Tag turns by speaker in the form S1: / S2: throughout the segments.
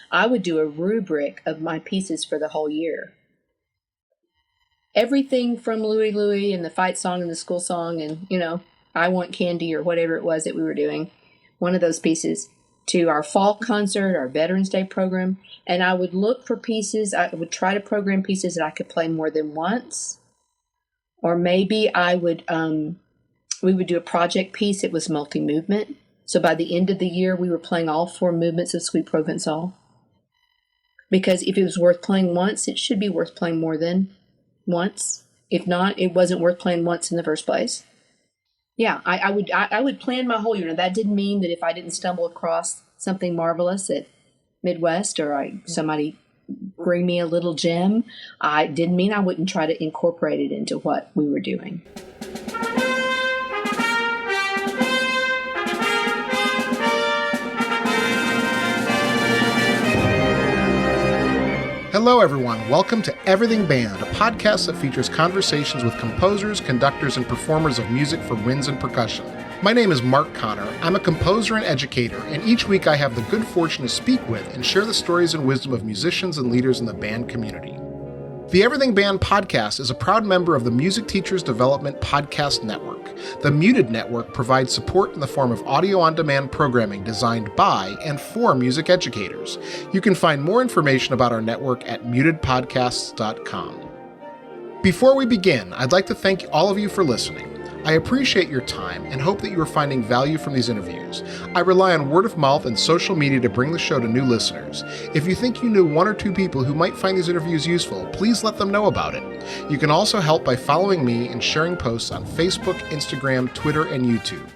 S1: I would do a rubric of my pieces for the whole year. Everything from Louie Louie and the fight song and the school song and, I Want Candy or whatever it was that we were doing, one of those pieces, to our fall concert, our Veterans Day program. And I would look for pieces. I would try to program pieces that I could play more than once. Or maybe we would do a project piece. It was multi-movement. So by the end of the year, we were playing all 4 movements of Sweet Provençal. Because if it was worth playing once, it should be worth playing more than once. If not, it wasn't worth playing once in the first place. Yeah, I would plan my whole year. Now, that didn't mean that if I didn't stumble across something marvelous at Midwest or somebody bring me a little gem, I didn't mean I wouldn't try to incorporate it into what we were doing.
S2: Hello, everyone. Welcome to Everything Band, a podcast that features conversations with composers, conductors, and performers of music for winds and percussion. My name is Mark Connor. I'm a composer and educator, and each week I have the good fortune to speak with and share the stories and wisdom of musicians and leaders in the band community. The Everything Band podcast is a proud member of the Music Teachers Development Podcast Network. The Muted Network provides support in the form of audio-on-demand programming designed by and for music educators. You can find more information about our network at mutedpodcasts.com. Before we begin, I'd like to thank all of you for listening. I appreciate your time and hope that you are finding value from these interviews. I rely on word of mouth and social media to bring the show to new listeners. If you think you knew 1 or 2 people who might find these interviews useful, please let them know about it. You can also help by following me and sharing posts on Facebook, Instagram, Twitter, and YouTube.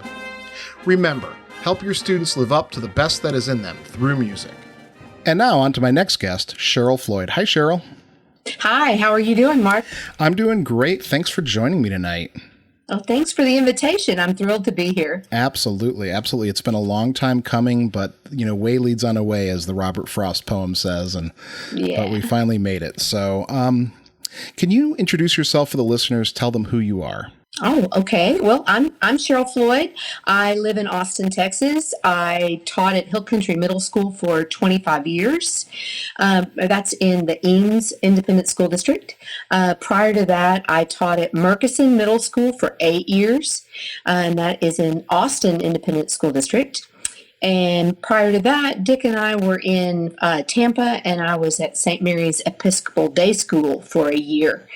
S2: Remember, help your students live up to the best that is in them through music. And now on to my next guest, Cheryl Floyd. Hi, Cheryl.
S1: Hi, how are you doing, Mark?
S2: I'm doing great. Thanks for joining me tonight.
S1: Oh, thanks for the invitation. I'm thrilled to be here.
S2: Absolutely. Absolutely. It's been a long time coming, but, way leads on a way, as the Robert Frost poem says, but we finally made it. So, can you introduce yourself for the listeners? Tell them who you are.
S1: Oh, okay. Well, I'm Cheryl Floyd. I live in Austin, Texas. I taught at Hill Country Middle School for 25 years. That's in the Eames Independent School District. Prior to that, I taught at Murkison Middle School for 8 years, and that is in Austin Independent School District. And prior to that, Dick and I were in Tampa, and I was at St. Mary's Episcopal Day School for a year.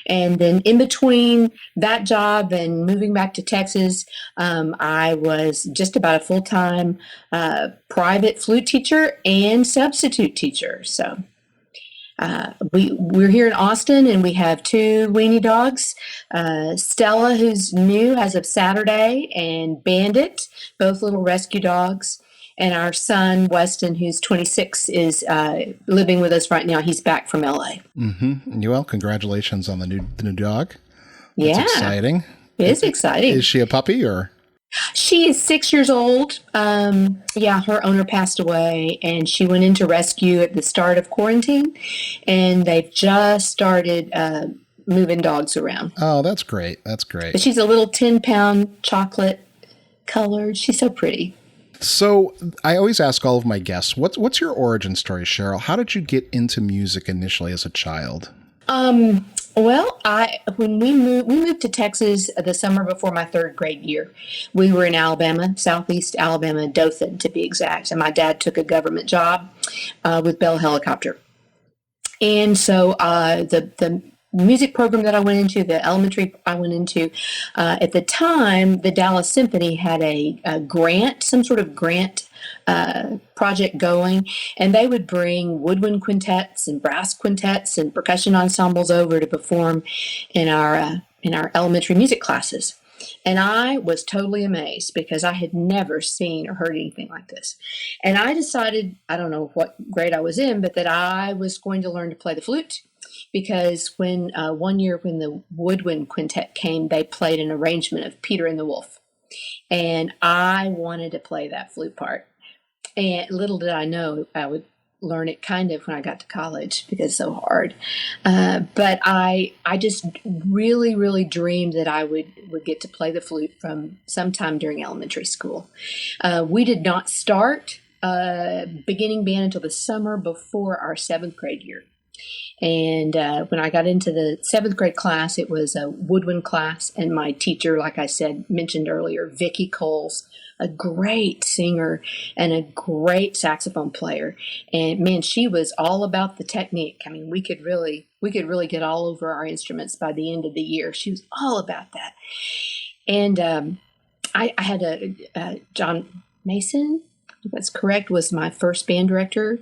S1: And then in between that job and moving back to Texas, I was just about a full-time private flute teacher and substitute teacher. So we're here in Austin, and we have 2 weenie dogs, Stella, who's new as of Saturday, and Bandit, both little rescue dogs. And our son, Weston, who's 26, is living with us right now. He's back from LA.
S2: Mm-hmm. Well, congratulations on the new dog.
S1: That's
S2: exciting.
S1: It is exciting.
S2: Is she a puppy or?
S1: She is 6 years old. Her owner passed away, and she went into rescue at the start of quarantine, and they've just started moving dogs around.
S2: Oh, that's great. That's great.
S1: But she's a little 10-pound chocolate colored. She's so pretty.
S2: So I always ask all of my guests, what's your origin story, Cheryl? How did you get into music initially as a child?
S1: Well, when we moved to Texas the summer before my 3rd grade year. We were in Alabama, southeast Alabama, Dothan to be exact. And my dad took a government job with Bell Helicopter. And so the music program that I went into, the elementary I went into, at the time, the Dallas Symphony had a grant, some sort of grant project going, and they would bring woodwind quintets and brass quintets and percussion ensembles over to perform in our elementary music classes. And I was totally amazed because I had never seen or heard anything like this. And I decided, I don't know what grade I was in, but that I was going to learn to play the flute. Because when one year when the woodwind quintet came, they played an arrangement of Peter and the Wolf. And I wanted to play that flute part. And little did I know I would learn it kind of when I got to college because it's so hard. But I just really, really dreamed that I would get to play the flute from sometime during elementary school. We did not start beginning band until the summer before our seventh grade year. And when I got into the seventh grade class, it was a woodwind class. And my teacher, like I said, mentioned earlier, Vicki Coles, a great singer and a great saxophone player. And man, she was all about the technique. I mean, we could really get all over our instruments by the end of the year. She was all about that. And I had John Mason, if that's correct, was my first band director.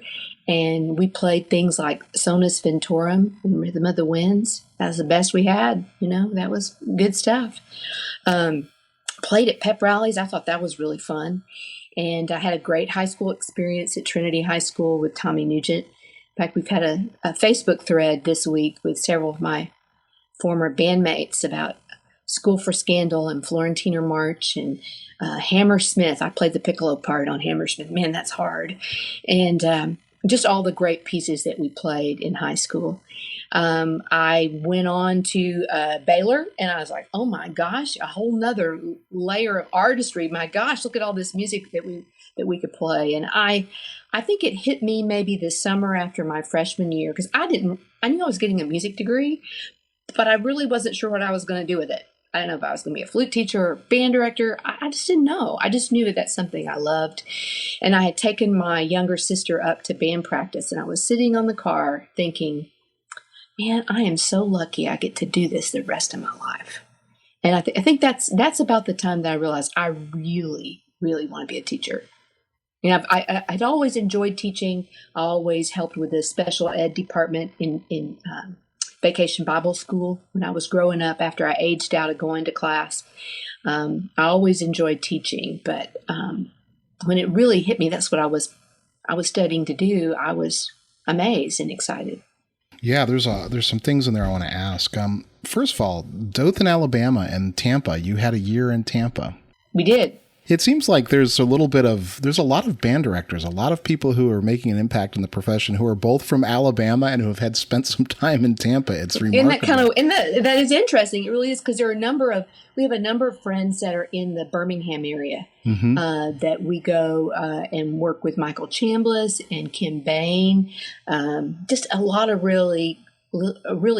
S1: And we played things like Sonus Ventorum and Rhythm of the Winds. That was the best we had. That was good stuff. Played at pep rallies. I thought that was really fun. And I had a great high school experience at Trinity High School with Tommy Nugent. In fact, we've had a Facebook thread this week with several of my former bandmates about School for Scandal and Florentiner March and Hammersmith. I played the piccolo part on Hammersmith. Man, that's hard. And just all the great pieces that we played in high school. I went on to Baylor, and I was like, oh my gosh, a whole nother layer of artistry. My gosh, look at all this music that we could play. And I think it hit me maybe this summer after my freshman year, because I knew I was getting a music degree, but I really wasn't sure what I was going to do with it. I don't know if I was going to be a flute teacher or band director. I just didn't know. I just knew that that's something I loved. And I had taken my younger sister up to band practice, and I was sitting on the car thinking, man, I am so lucky I get to do this the rest of my life. And I think that's about the time that I realized I really, really want to be a teacher. I'd always enjoyed teaching. I always helped with the special ed department in Vacation Bible School when I was growing up after I aged out of going to class. I always enjoyed teaching, but when it really hit me, that's what I was studying to do. I was amazed and excited.
S2: Yeah, there's some things in there I want to ask. First of all, Dothan, Alabama, and Tampa. You had a year in Tampa.
S1: We did.
S2: It seems like there's a lot of band directors, a lot of people who are making an impact in the profession who are both from Alabama and who have had spent some time in Tampa. It's remarkable.
S1: That is interesting. It really is, because we have a number of friends that are in the Birmingham area that we go and work with Michael Chambliss and Kim Bain. Just a lot of really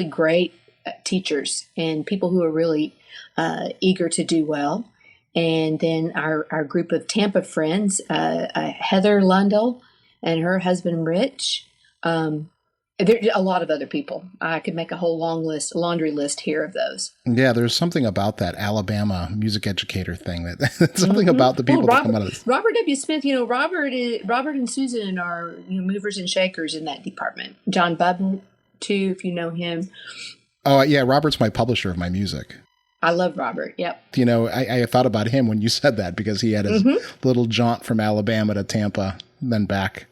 S1: great teachers and people who are really eager to do well. And then our group of Tampa friends, Heather Lundell and her husband, Rich. There are a lot of other people. I could make a whole laundry list here of those. Yeah,
S2: there's something about that Alabama music educator thing. Something about the people that come out of this.
S1: Robert W. Smith, Robert and Susan are movers and shakers in that department. John Budden, too, if you know him.
S2: Oh, yeah, Robert's my publisher of my music.
S1: I love Robert. Yep.
S2: I thought about him when you said that, because he had his little jaunt from Alabama to Tampa, then back.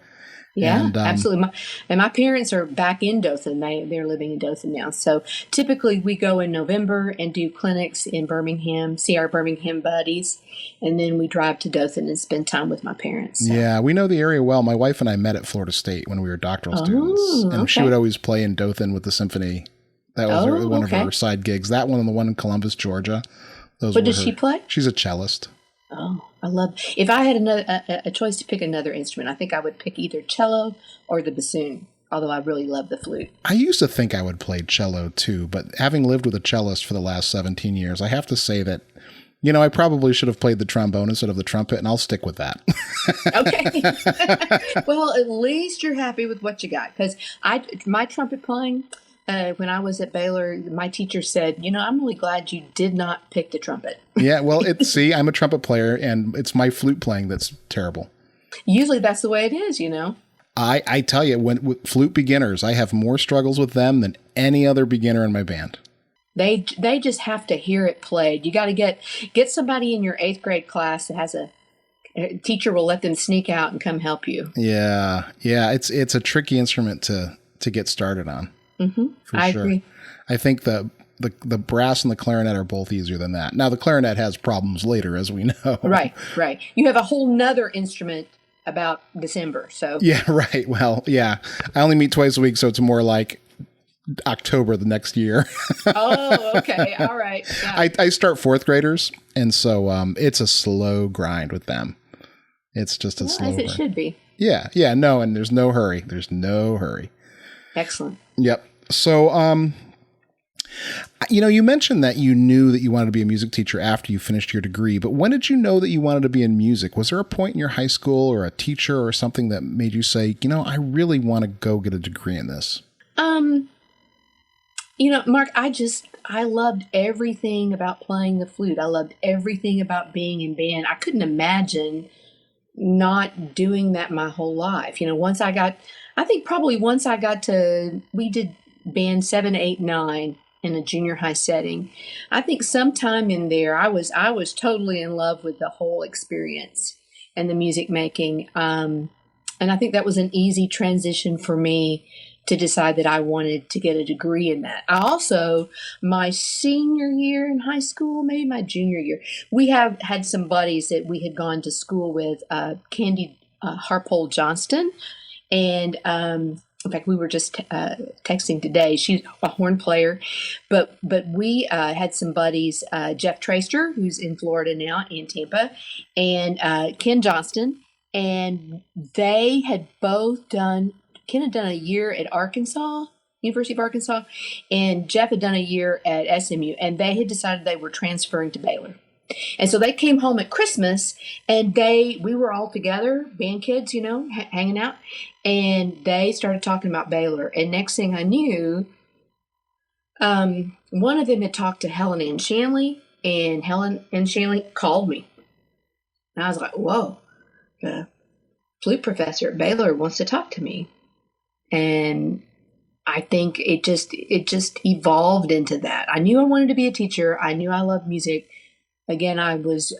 S1: Yeah, and, absolutely. My parents are back in Dothan. They're living in Dothan now. So typically we go in November and do clinics in Birmingham, see our Birmingham buddies, and then we drive to Dothan and spend time with my parents. So.
S2: Yeah, we know the area well. My wife and I met at Florida State when we were doctoral students, and she would always play in Dothan with the symphony. That was one of her side gigs. That one and the one in Columbus, Georgia.
S1: What does she play?
S2: She's a cellist.
S1: Oh, I love. If I had a choice to pick another instrument, I think I would pick either cello or the bassoon. Although I really love the flute.
S2: I used to think I would play cello too, but having lived with a cellist for the last 17 years, I have to say that I probably should have played the trombone instead of the trumpet, and I'll stick with that.
S1: Okay. Well, at least you're happy with what you got, because my trumpet playing. When I was at Baylor, my teacher said, I'm really glad you did not pick the trumpet.
S2: Yeah, well, I'm a trumpet player, and it's my flute playing that's terrible.
S1: Usually that's the way it is,
S2: I tell you, with flute beginners, I have more struggles with them than any other beginner in my band.
S1: They just have to hear it played. You got to get somebody in your 8th grade class that has a teacher will let them sneak out and come help you.
S2: Yeah, it's a tricky instrument to get started on.
S1: Mm-hmm. I agree.
S2: I think the brass and the clarinet are both easier than that. Now, the clarinet has problems later, as we know.
S1: Right. You have a whole nother instrument about December, so.
S2: Yeah, right. Well, yeah. I only meet twice a week, so it's more like October the next year.
S1: Oh, okay. All right. Yeah.
S2: I start 4th graders, and so it's a slow grind with them. It's just a slow
S1: as it
S2: burn.
S1: should be.
S2: Yeah. Yeah. No. And there's no hurry. There's no hurry.
S1: Excellent.
S2: Yep. So, you mentioned that you knew that you wanted to be a music teacher after you finished your degree, but when did you know that you wanted to be in music? Was there a point in your high school or a teacher or something that made you say, I really want to go get a degree in this?
S1: Mark, I loved everything about playing the flute. I loved everything about being in band. I couldn't imagine not doing that my whole life. Once I got to, we did band 7, 8, 9 in a junior high setting. I think sometime in there, I was totally in love with the whole experience and the music making. And I think that was an easy transition for me to decide that I wanted to get a degree in that. I also, my senior year in high school, maybe my junior year, we have had some buddies that we had gone to school with, Candy Harpole Johnston. And in fact, we were just texting today. She's a horn player, but we had some buddies, Jeff Traster, who's in Florida now, in Tampa, and Ken Johnston, and they had both done. Ken had done a year at University of Arkansas, and Jeff had done a year at SMU, and they had decided they were transferring to Baylor. And so they came home at Christmas, and we were all together, band kids, hanging out, and they started talking about Baylor. And next thing I knew, one of them had talked to Helen Ann Shanley, and Helen Ann Shanley called me. And I was like, whoa, the flute professor at Baylor wants to talk to me. And I think it just evolved into that. I knew I wanted to be a teacher. I knew I loved music. Again, I was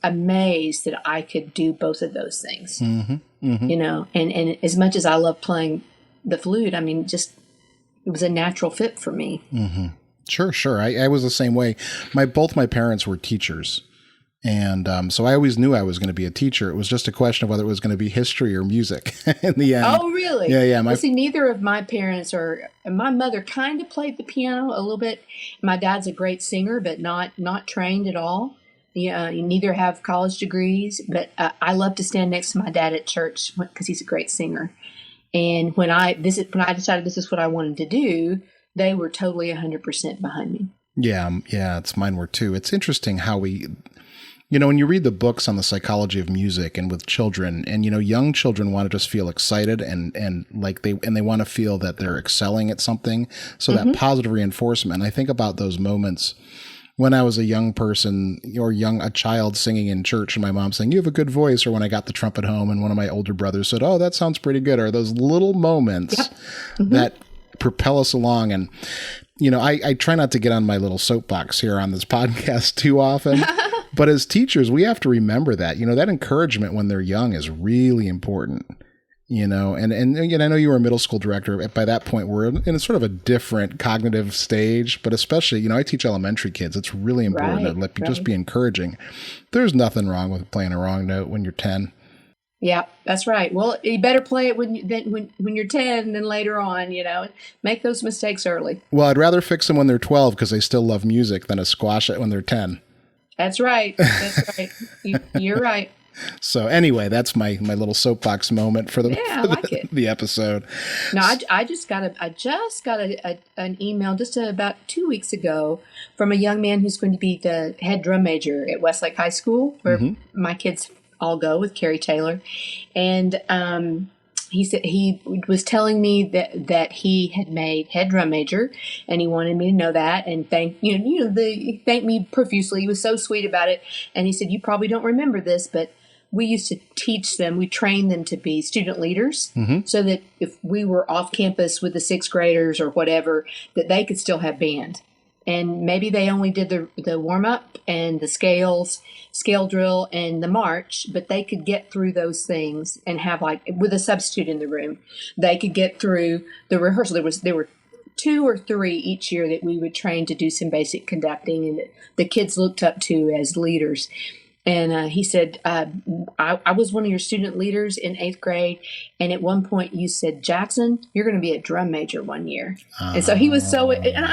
S1: amazed that I could do both of those things. Mm-hmm, mm-hmm. And as much as I love playing the flute, it was a natural fit for me.
S2: Mm-hmm. Sure. I was the same way. Both my parents were teachers. And so I always knew I was going to be a teacher. It was just a question of whether it was going to be history or music in the end.
S1: Oh, really?
S2: Yeah.
S1: Neither of my parents my mother kind of played the piano a little bit. My dad's a great singer, but not trained at all. Neither have college degrees, but I love to stand next to my dad at church because he's a great singer. And when I decided this is what I wanted to do, they were totally 100% behind me.
S2: Yeah. It's mine were too. It's interesting how when you read the books on the psychology of music and with children, and young children want to just feel excited and they want to feel that they're excelling at something. So mm-hmm. that positive reinforcement. And I think about those moments when I was a young person or a child singing in church, and my mom saying, "You have a good voice," or when I got the trumpet home and one of my older brothers said, "Oh, that sounds pretty good." Or those little moments yep. mm-hmm. that propel us along. And I try not to get on my little soapbox here on this podcast too often. But as teachers, we have to remember that, that encouragement when they're young is really important, and I know you were a middle school director. By that point, we're in sort of a different cognitive stage, but especially, I teach elementary kids. It's really important to just be encouraging. There's nothing wrong with playing a wrong note when you're 10.
S1: Yeah, that's right. Well, you better play it when you're 10 than later on, make those mistakes early.
S2: Well, I'd rather fix them when they're 12 because they still love music than to squash it when they're 10.
S1: That's right. You're right.
S2: So anyway, that's my little soapbox moment for the episode.
S1: No, I just got an email just about 2 weeks ago from a young man who's going to be the head drum major at Westlake High School, where mm-hmm. my kids all go with Carrie Taylor, and he said he was telling me that he had made head drum major, and he wanted me to know that, and thanked me profusely. He was so sweet about it, and he said, "You probably don't remember this, but we used to teach them, we trained them to be student leaders, mm-hmm. so that if we were off campus with the sixth graders or whatever, that they could still have band." And maybe they only did the warm-up and the scale drill and the march, but they could get through those things and have, with a substitute in the room, they could get through the rehearsal. There were 2 or 3 each year that we would train to do some basic conducting and that the kids looked up to as leaders. And he said, I was one of your student leaders in 8th grade. And at one point you said, "Jackson, you're going to be a drum major one year." And so he was so, and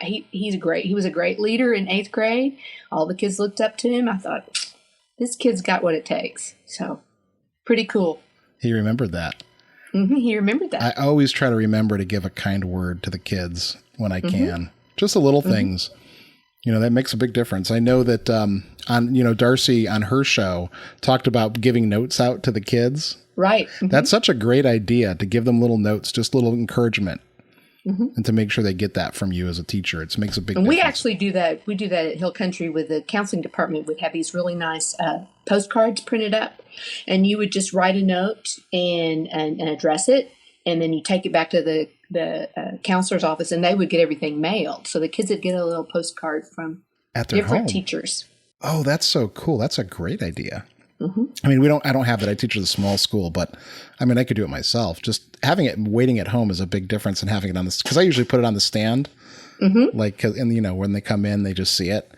S1: he was a great leader in 8th grade. All the kids looked up to him. I thought, this kid's got what it takes. So pretty cool.
S2: He remembered that.
S1: He remembered that.
S2: I always try to remember to give a kind word to the kids when I can. Just the little things. That makes a big difference. I know that Darcy on her show talked about giving notes out to the kids.
S1: Right.
S2: That's such a great idea, to give them little notes, just little encouragement, and to make sure they get that from you as a teacher. It makes a big difference.
S1: We actually do that. We do that at Hill Country with the counseling department. We'd have these really nice postcards printed up, and you would just write a note and address it, and then you take it back to the counselor's office, and they would get everything mailed. So the kids would get a little postcard from
S2: at their
S1: different
S2: home.
S1: Teachers.
S2: Oh, that's so cool. That's a great idea. I mean, I don't have that. I teach at a small school, but I mean, I could do it myself. Just having it waiting at home is a big difference than having it on this, because I usually put it on the stand, and when they come in, they just see it,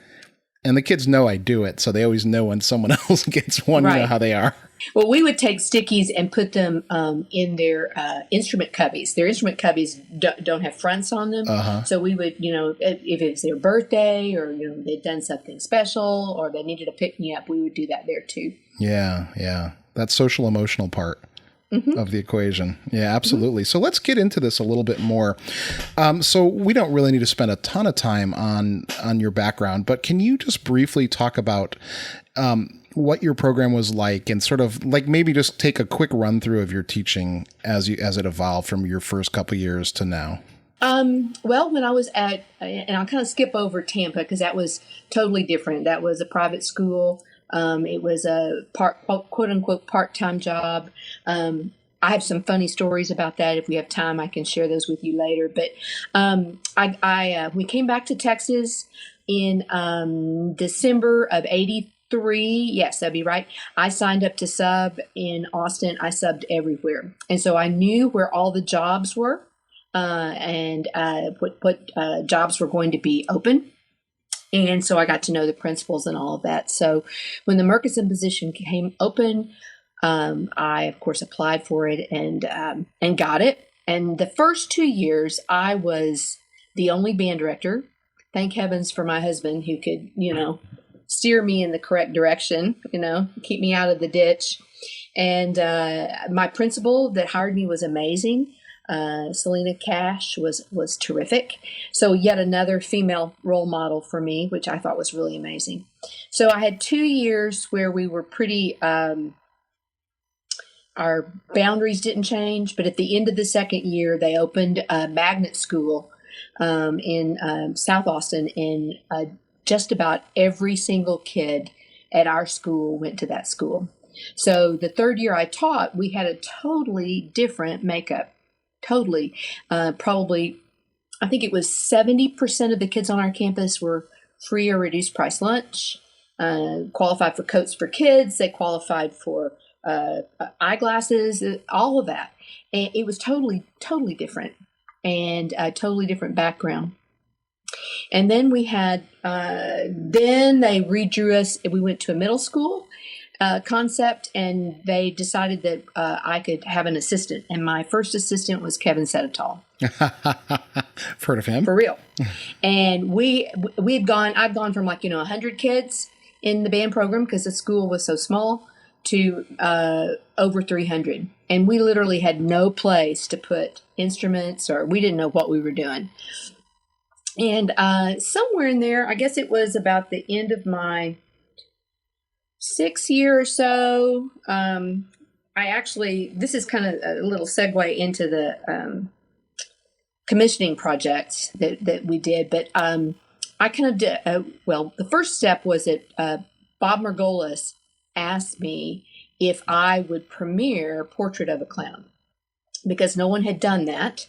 S2: and the kids know I do it. So they always know when someone else gets one,
S1: right.
S2: You know how they are.
S1: Well, we would take stickies and put them in their instrument cubbies. Their instrument cubbies don't have fronts on them. So we would, if it's their birthday or, they'd done something special or they needed to pick me up, we would do that there too.
S2: Yeah. That social emotional part of the equation. Yeah, absolutely. So let's get into this a little bit more. So we don't really need to spend a ton of time on your background, but can you just briefly talk about what your program was like, and sort of like maybe just take a quick run through of your teaching as it evolved from your first couple years to now?
S1: Well, when I was and I'll kind of skip over Tampa because that was totally different. That was a private school. It was a quote unquote part-time job. I have some funny stories about that. If we have time, I can share those with you later. But we came back to Texas in December of '83. Yes, that'd be right. I signed up to sub in Austin. I subbed everywhere. And so I knew where all the jobs were and what jobs were going to be open. And so I got to know the principals and all of that. So when the Murchison position came open, I, of course, applied for it and got it. And the first 2 years, I was the only band director. Thank heavens for my husband who could, steer me in the correct direction, keep me out of the ditch. And my principal that hired me was amazing. Selena Cash was terrific. So yet another female role model for me, which I thought was really amazing. So I had 2 years where we were pretty, our boundaries didn't change, but at the end of the second year, they opened a magnet school in South Austin, and just about every single kid at our school went to that school. So the third year I taught, we had a totally different makeup. Totally. Probably, I think it was 70% of the kids on our campus were free or reduced price lunch, qualified for Coats for Kids. They qualified for eyeglasses, all of that. And it was totally, totally different and a totally different background. And then we had, then they redrew us. We went to a middle school concept, and they decided that I could have an assistant. And my first assistant was Kevin Sedetall.
S2: Heard of him?
S1: For real. And I'd gone from 100 kids in the band program because the school was so small to over 300. And we literally had no place to put instruments, or we didn't know what we were doing. And somewhere in there, I guess it was about the end of my 6th year or so, this is kind of a little segue into the commissioning projects that we did. But I kind of did, the first step was that Bob Margolis asked me if I would premiere Portrait of a Clown, because no one had done that.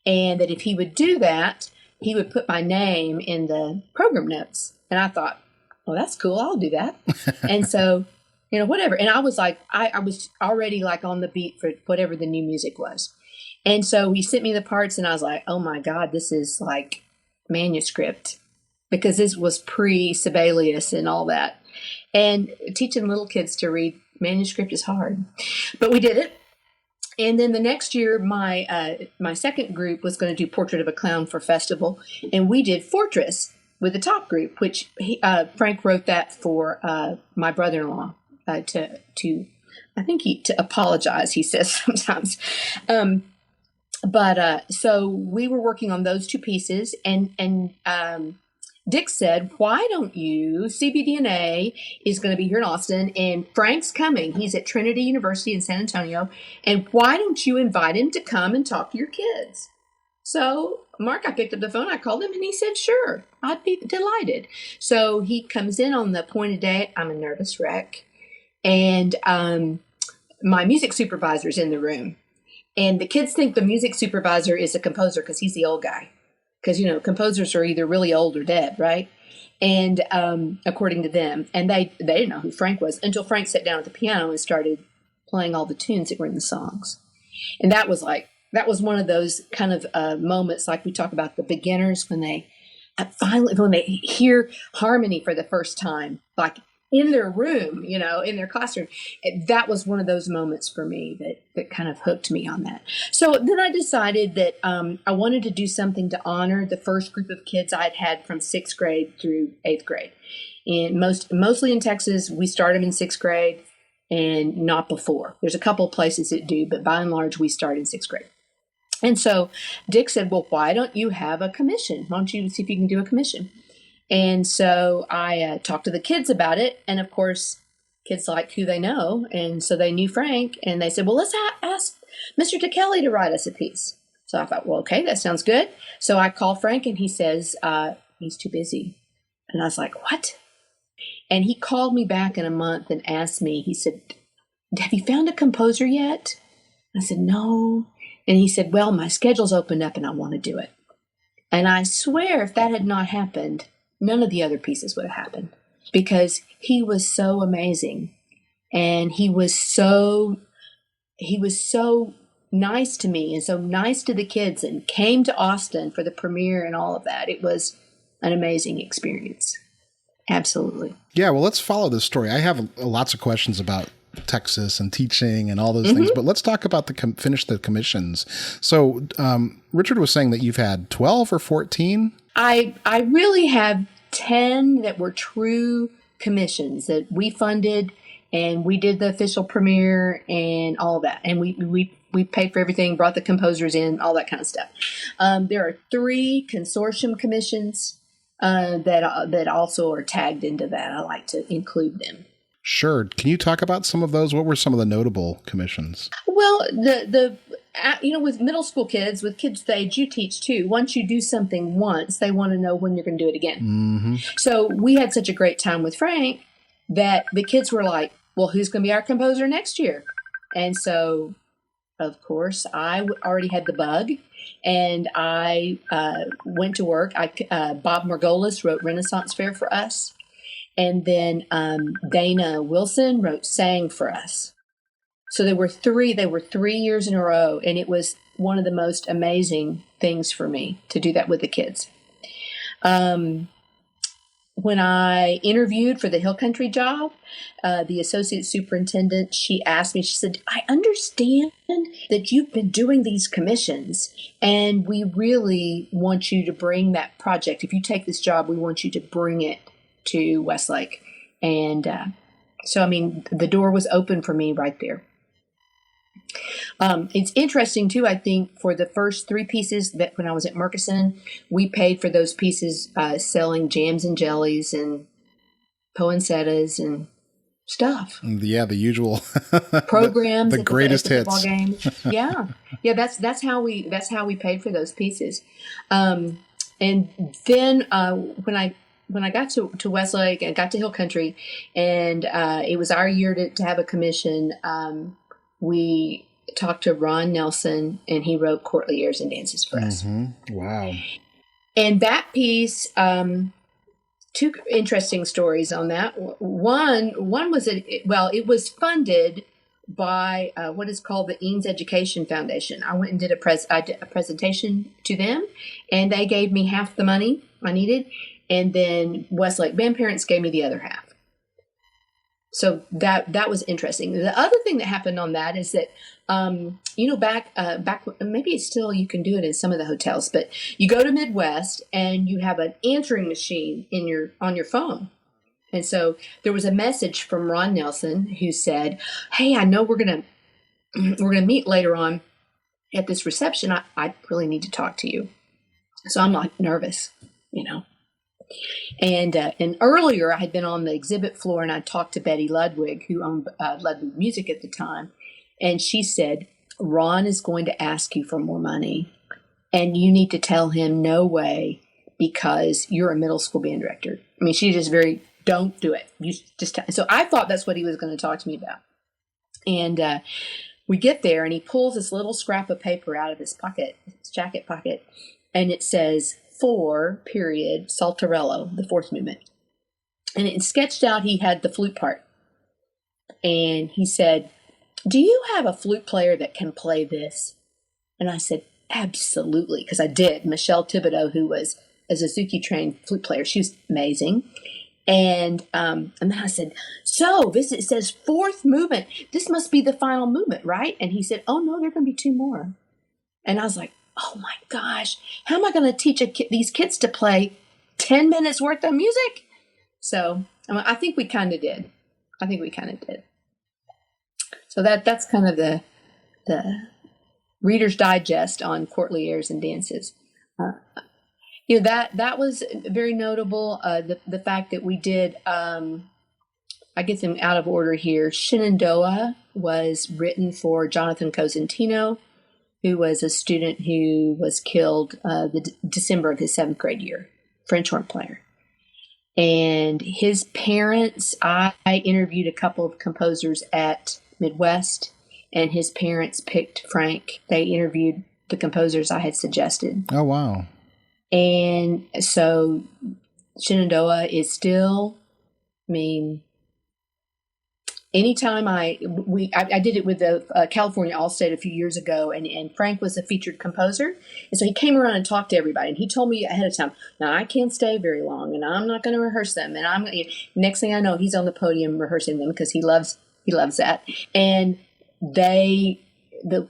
S1: And that if he would do that, he would put my name in the program notes. And I thought, well, that's cool. I'll do that. And so, whatever. And I was like, I was already on the beat for whatever the new music was. And so he sent me the parts, and I was like, oh my God, this is like manuscript, because this was pre-Sibelius and all that. And teaching little kids to read manuscript is hard, but we did it. And then the next year, my second group was going to do Portrait of a Clown for festival, and we did Fortress. with the top group, which Frank wrote that for my brother-in-law to I think to apologize, he says sometimes. So we were working on those two pieces, and Dick said, why don't you, CBDNA is going to be here in Austin, and Frank's coming. He's at Trinity University in San Antonio, and why don't you invite him to come and talk to your kids? So, Mark, I picked up the phone, I called him, and he said, sure, I'd be delighted. So he comes in on the appointed day. I'm a nervous wreck. And my music supervisor's in the room. And the kids think the music supervisor is a composer because he's the old guy. Because, composers are either really old or dead, right? And according to them. And they didn't know who Frank was until Frank sat down at the piano and started playing all the tunes that were in the songs. And that was one of those kind of moments, like we talk about the beginners when they hear harmony for the first time, like in their room, in their classroom. That was one of those moments for me that kind of hooked me on that. So then I decided that I wanted to do something to honor the first group of kids I'd had from 6th grade through 8th grade. And mostly in Texas, we start them in 6th grade and not before. There's a couple of places that do, but by and large, we start in 6th grade. And so Dick said, well, why don't you have a commission? Why don't you see if you can do a commission? And so I talked to the kids about it. And of course, kids like who they know. And so they knew Frank. And they said, well, let's ask Mr. DeKelly to write us a piece. So I thought, well, okay, that sounds good. So I called Frank and he says, he's too busy. And I was like, what? And he called me back in a month and asked me, he said, have you found a composer yet? I said, no. And he said, well, my schedule's opened up and I want to do it. And I swear if that had not happened, none of the other pieces would have happened because he was so amazing. And he was so nice to me and so nice to the kids and came to Austin for the premiere and all of that. It was an amazing experience. Absolutely.
S2: Yeah, well, let's follow this story. I have lots of questions about Texas and teaching and all those things, but let's talk about finish the commissions. So Richard was saying that you've had 12 or 14? I
S1: really have 10 that were true commissions that we funded, and we did the official premiere and all of that. And we paid for everything, brought the composers in, all that kind of stuff. There are 3 consortium commissions that also are tagged into that. I like to include them.
S2: Sure. Can you talk about some of those? What were some of the notable commissions?
S1: Well, with middle school kids, with kids the age you teach too, once you do something once, they want to know when you're going to do it again. Mm-hmm. So we had such a great time with Frank that the kids were like, well, who's going to be our composer next year? And so, of course, I already had the bug, and I went to work. Bob Margolis wrote Renaissance Fair for us. And then Dana Wilson sang for us. So there were 3 years in a row, and it was one of the most amazing things for me to do that with the kids. When I interviewed for the Hill Country job, the associate superintendent, she asked me, she said, I understand that you've been doing these commissions, and we really want you to bring that project. If you take this job, we want you to bring it to Westlake. And so, the door was open for me right there. It's interesting, too, I think, for the first 3 pieces that when I was at Murchison, we paid for those pieces selling jams and jellies and poinsettias and stuff.
S2: Yeah, the usual
S1: programs,
S2: the greatest hits.
S1: Game. Yeah, that's how we paid for those pieces. And then when I got to Westlake and got to Hill Country, and it was our year to have a commission, we talked to Ron Nelson, and he wrote Courtly Airs and Dances for us.
S2: Wow.
S1: And that piece, 2 interesting stories on that. One was, it was funded by what is called the Eanes Education Foundation. I went and did a presentation to them, and they gave me half the money I needed. And then Westlake Band Parents gave me the other half. So that was interesting. The other thing that happened on that is that, back maybe it's still, you can do it in some of the hotels, but you go to Midwest and you have an answering machine on your phone. And so there was a message from Ron Nelson who said, "Hey, I know we're gonna meet later on at this reception. I really need to talk to you." So I'm like nervous, And earlier I had been on the exhibit floor and I talked to Betty Ludwig, who owned Ludwig Music at the time. And she said, "Ron is going to ask you for more money and you need to tell him no way because you're a middle school band director." I mean, she just don't do it. You just So I thought that's what he was going to talk to me about. And we get there and he pulls this little scrap of paper out of his jacket pocket, and it says, "For, period, Saltarello," the fourth movement. And it sketched out, he had the flute part. And he said, "Do you have a flute player that can play this?" And I said, "Absolutely," because I did. Michelle Thibodeau, who was a Suzuki trained flute player, she was amazing. And then I said, "So it says fourth movement. This must be the final movement, right?" And he said, "Oh no, there are going to be two more." And I was like, "Oh my gosh, how am I going to teach these kids to play 10 minutes worth of music?" So I think we kind of did. So that's kind of the Reader's Digest on courtly airs and dances. That was very notable. The fact that we did, I get them out of order here. Shenandoah was written for Jonathan Cosentino, who was a student who was killed December of his 7th grade year, French horn player. And his parents, I interviewed a couple of composers at Midwest, and his parents picked Frank. They interviewed the composers I had suggested.
S3: Oh, wow.
S1: And so Shenandoah is still, anytime I did it with the California All-State a few years ago, and Frank was a featured composer. And so he came around and talked to everybody, and he told me ahead of time, "Now, I can't stay very long, and I'm not going to rehearse them." And next thing I know, he's on the podium rehearsing them because he loves that. And the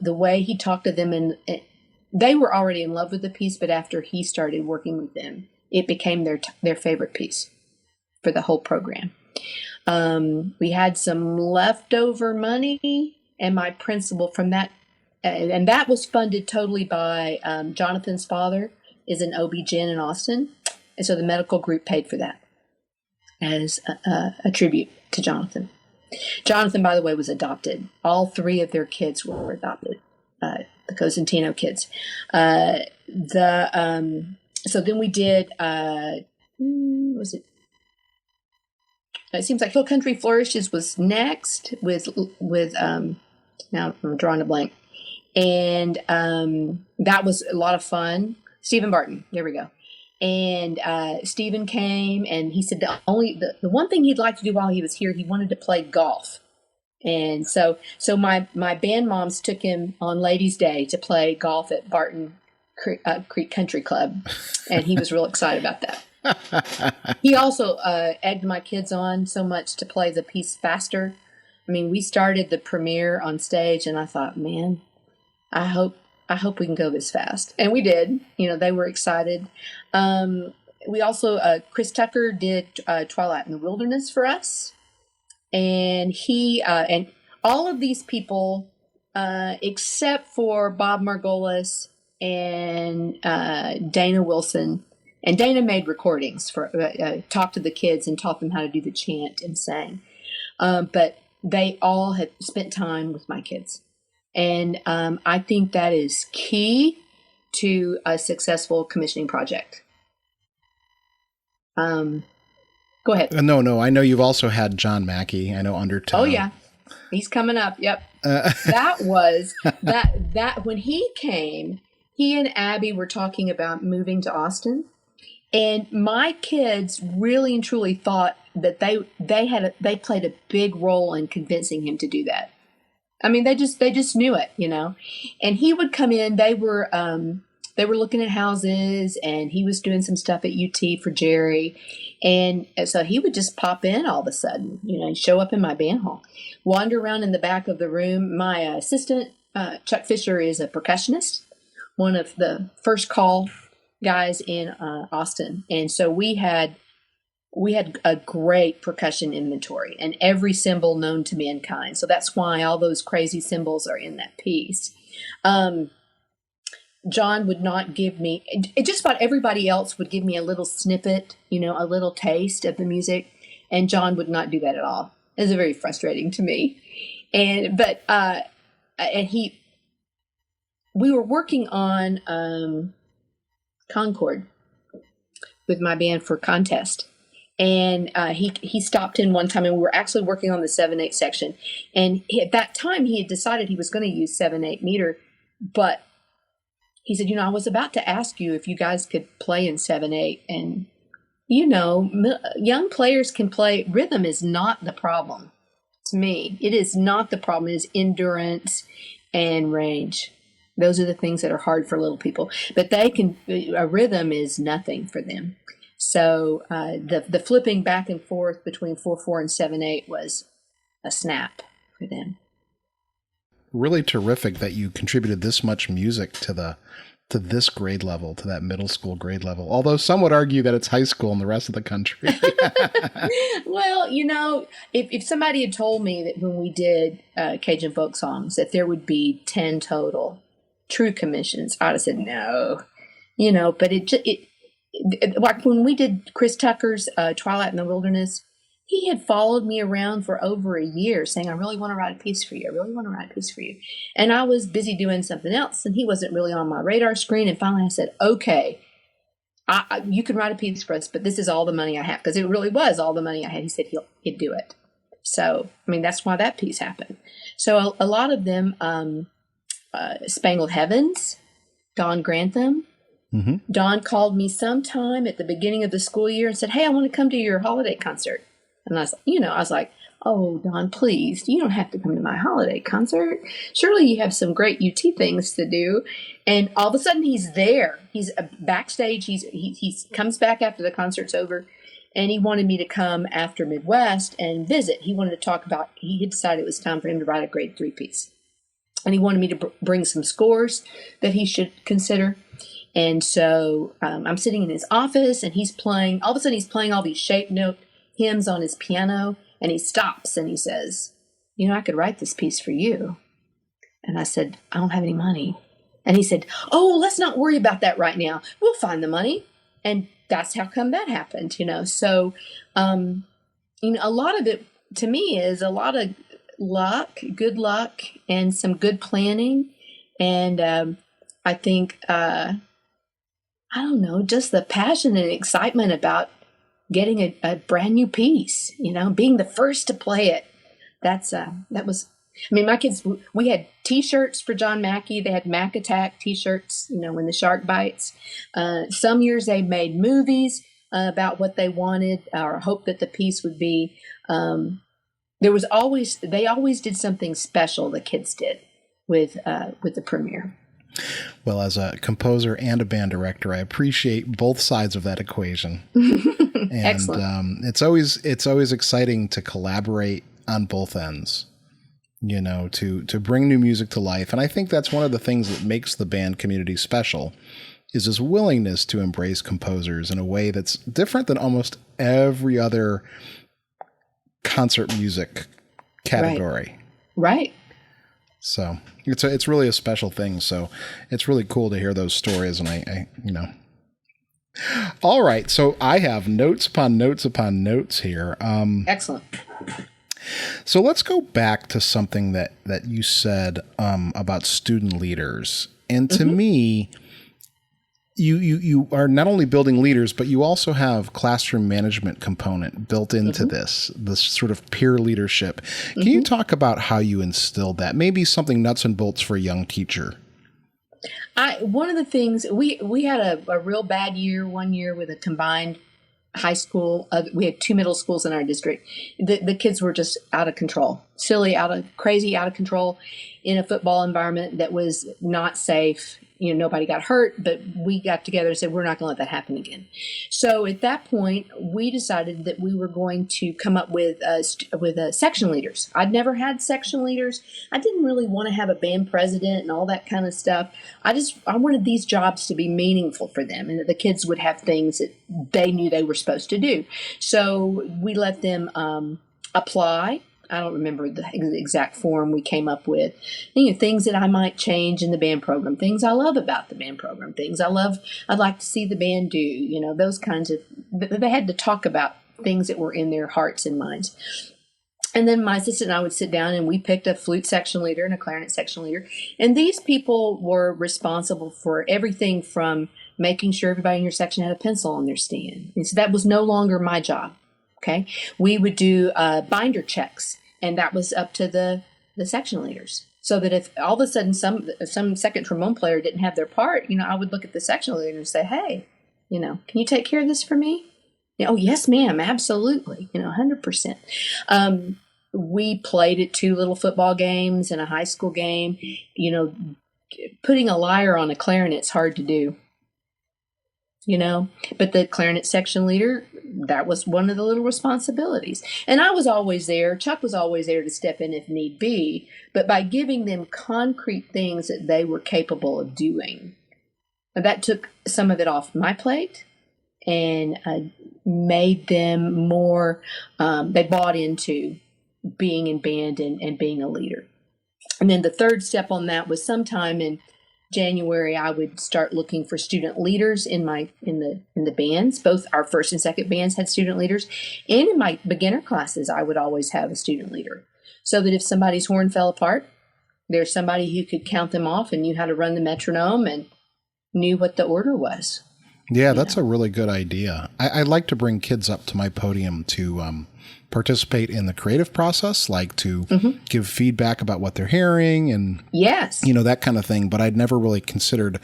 S1: way he talked to them, and they were already in love with the piece, but after he started working with them, it became their favorite piece for the whole program. We had some leftover money, and my principal from that, and that was funded totally by Jonathan's father is an OB-GYN in Austin. And so the medical group paid for that as a tribute to Jonathan. Jonathan, by the way, was adopted. All 3 of their kids were adopted, the Cosentino kids. So then we did, was it? It seems like Hill Country Flourishes was next with now I'm drawing a blank. And that was a lot of fun. Stephen Barton, there we go. And Stephen came, and he said the one thing he'd like to do while he was here, he wanted to play golf. And so my band moms took him on Ladies' Day to play golf at Barton Creek Country Club, and he was real excited about that. He also egged my kids on so much to play the piece faster. We started the premiere on stage, and I thought, man, I hope we can go this fast. And we did. They were excited. We also, Chris Tucker did Twilight in the Wilderness for us. And he, and all of these people, except for Bob Margolis and Dana Wilson, and Dana made recordings for, talked to the kids and taught them how to do the chant and sang. But they all had spent time with my kids. And I think that is key to a successful commissioning project. Go ahead.
S3: No. I know you've also had John Mackey. I know Undertow.
S1: Oh yeah, he's coming up. Yep. That was that when he came, he and Abby were talking about moving to Austin, and my kids really and truly thought that they played a big role in convincing him to do that. They just knew it, And he would come in. They were they were looking at houses, and he was doing some stuff at UT for Jerry. And so he would just pop in all of a sudden, show up in my band hall, wander around in the back of the room. My assistant, Chuck Fisher, is a percussionist, one of the first call guys in Austin. And so we had a great percussion inventory and every cymbal known to mankind. So that's why all those crazy cymbals are in that piece. John would not give me, just about everybody else would give me a little snippet, a little taste of the music. And John would not do that at all. It was very frustrating to me. We were working on Concord with my band for contest. And he stopped in one time, and we were actually working on the 7/8 section. And at that time, he had decided he was going to use 7/8 meter. But he said, I was about to ask you if you guys could play in 7/8. And, young players can play. Rhythm is not the problem to me. It is not the problem. It is endurance and range. Those are the things that are hard for little people. But a rhythm is nothing for them. So the flipping back and forth between 4/4 and 7/8 was a snap for them.
S3: Really terrific that you contributed this much music to this grade level, to that middle school grade level. Although some would argue that it's high school in the rest of the country.
S1: Well, if somebody had told me that when we did Cajun folk songs that there would be 10 total true commissions, I'd have said no. But like when we did Chris Tucker's Twilight in the Wilderness, he had followed me around for over a year saying, I really want to write a piece for you. I really want to write a piece for you. And I was busy doing something else, and he wasn't really on my radar screen. And finally I said, okay, you can write a piece for us, but this is all the money I have. Because it really was all the money I had. He said he'd do it. So, that's why that piece happened. So a lot of them, Spangled Heavens, Don Grantham. Mm-hmm. Don called me sometime at the beginning of the school year and said, hey, I want to come to your holiday concert. And I was like, oh, Don, please, you don't have to come to my holiday concert. Surely you have some great UT things to do. And all of a sudden he's there. He's backstage. He comes back after the concert's over, and he wanted me to come after Midwest and visit. He wanted to talk about, he had decided it was time for him to write a grade 3 piece. And he wanted me to bring some scores that he should consider. And so I'm sitting in his office, and he's playing, all of a sudden he's playing all these shape note hymns on his piano, and he stops and he says, I could write this piece for you. And I said, I don't have any money. And he said, oh, let's not worry about that right now. We'll find the money. And that's how come that happened, So, a lot of it to me is a lot of good luck, and some good planning. And I think, I don't know, just the passion and excitement about getting a brand new piece, being the first to play it. That was, my kids, we had T-shirts for John Mackey. They had Mac Attack T-shirts, when the shark bites. Some years they made movies about what they wanted or hoped that the piece would be. They always did something special, the kids did, with the premiere.
S3: Well, as a composer and a band director, I appreciate both sides of that equation. And
S1: Excellent.
S3: It's always exciting to collaborate on both ends, to bring new music to life. And I think that's one of the things that makes the band community special, is his willingness to embrace composers in a way that's different than almost every other concert music category.
S1: Right.
S3: So it's really a special thing. So it's really cool to hear those stories. And I all right. So I have notes upon notes upon notes here.
S1: Excellent.
S3: So let's go back to something that you said about student leaders. And to me, you are not only building leaders, but you also have classroom management component built into this sort of peer leadership. Can you talk about how you instilled that? Maybe something nuts and bolts for a young teacher.
S1: One of the things, we had a real bad year one year with a combined high school. We had 2 middle schools in our district. The kids were just out of control, crazy, out of control in a football environment that was not safe. nobody got hurt, but we got together and said, we're not going to let that happen again. So at that point, we decided that we were going to come up with section leaders. I'd never had section leaders. I didn't really want to have a band president and all that kind of stuff. I wanted these jobs to be meaningful for them and that the kids would have things that they knew they were supposed to do. So we let them apply. I don't remember the exact form we came up with. Things that I might change in the band program, things I love about the band program, things I'd like to see the band do, those kinds of, they had to talk about things that were in their hearts and minds. And then my assistant and I would sit down and we picked a flute section leader and a clarinet section leader. And these people were responsible for everything from making sure everybody in your section had a pencil on their stand. And so that was no longer my job. Okay, we would do binder checks, and that was up to the section leaders. So that if all of a sudden some second trombone player didn't have their part, I would look at the section leader and say, "Hey, can you take care of this for me?" Oh, yes, ma'am, absolutely. 100%. We played at 2 little football games and a high school game. Putting a lyre on a clarinet's hard to do. But the clarinet section leader, that was one of the little responsibilities. And I was always there. Chuck was always there to step in if need be. But by giving them concrete things that they were capable of doing, that took some of it off my plate and made them more, they bought into being in band and being a leader. And then the third step on that was sometime in January, I would start looking for student leaders in the bands. Both our first and second bands had student leaders. And in my beginner classes, I would always have a student leader. So that if somebody's horn fell apart, there's somebody who could count them off and knew how to run the metronome and knew what the order was.
S3: Yeah, that's a really good idea. I like to bring kids up to my podium to participate in the creative process, like to give feedback about what they're hearing and that kind of thing. But I'd never really considered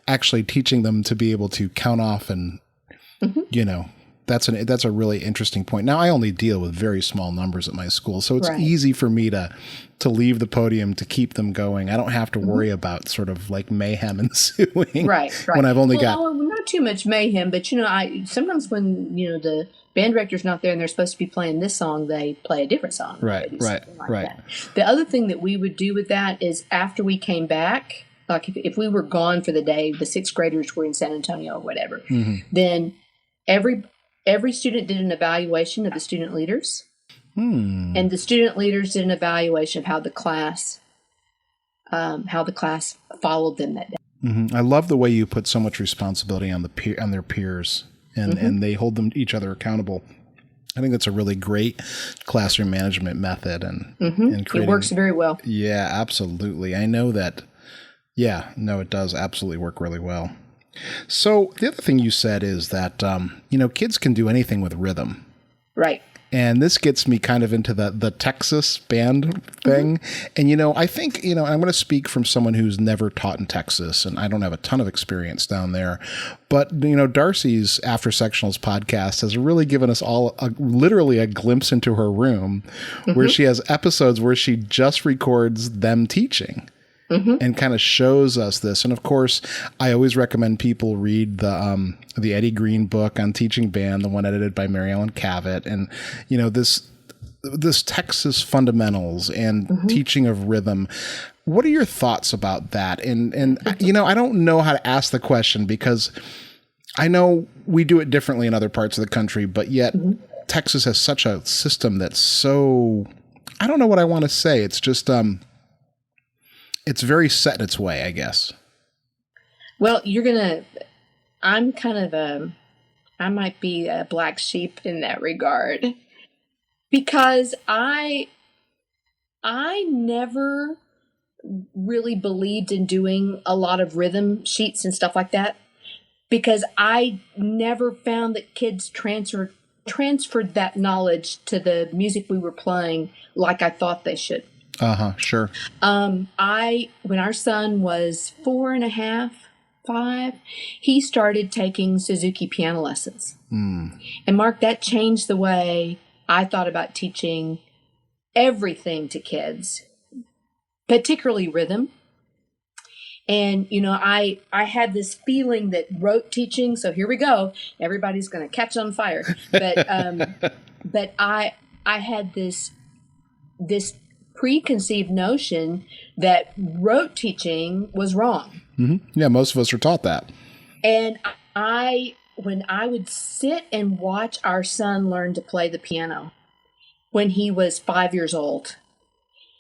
S3: actually teaching them to be able to count off and, that's a really interesting point. Now I only deal with very small numbers at my school, so it's easy for me to leave the podium to keep them going. I don't have to worry about sort of like mayhem ensuing when I've only got
S1: not too much mayhem, but I sometimes when the band director's not there and they're supposed to be playing this song, they play a different song. Right. That. The other thing that we would do with that is after we came back, like if we were gone for the day, the 6th graders were in San Antonio or whatever, then every student did an evaluation of the student leaders. And the student leaders did an evaluation of how the class followed them that day.
S3: I love the way you put so much responsibility on their peers, and they hold each other accountable. I think that's a really great classroom management method, and
S1: it works very well.
S3: Yeah, absolutely. I know that. Yeah, no, it does absolutely work really well. So the other thing you said is that kids can do anything with rhythm,
S1: right?
S3: And this gets me kind of into the Texas band thing. And, I think, I'm going to speak from someone who's never taught in Texas, and I don't have a ton of experience down there. But, Darcy's After Sectionals podcast has really given us all literally a glimpse into her room where she has episodes where she just records them teaching. And kind of shows us this. And of course, I always recommend people read the Eddie Green book on teaching band, the one edited by Mary Ellen Cavett. And, this Texas fundamentals and teaching of rhythm. What are your thoughts about that? And I don't know how to ask the question because I know we do it differently in other parts of the country, but yet Texas has such a system that's so, I don't know what I want to say. It's just, it's very set in its way, I guess.
S1: Well, I might be a black sheep in that regard because I never really believed in doing a lot of rhythm sheets and stuff like that because I never found that kids transferred that knowledge to the music we were playing like I thought they should.
S3: Sure.
S1: When our son was 4.5, 5, he started taking Suzuki piano lessons. And Mark, that changed the way I thought about teaching everything to kids, particularly rhythm. And, I had this feeling that rote teaching, so here we go, everybody's going to catch on fire. But I had this preconceived notion that rote teaching was wrong.
S3: Mm-hmm. Yeah, most of us are taught that.
S1: And when I would sit and watch our son learn to play the piano when he was 5 years old,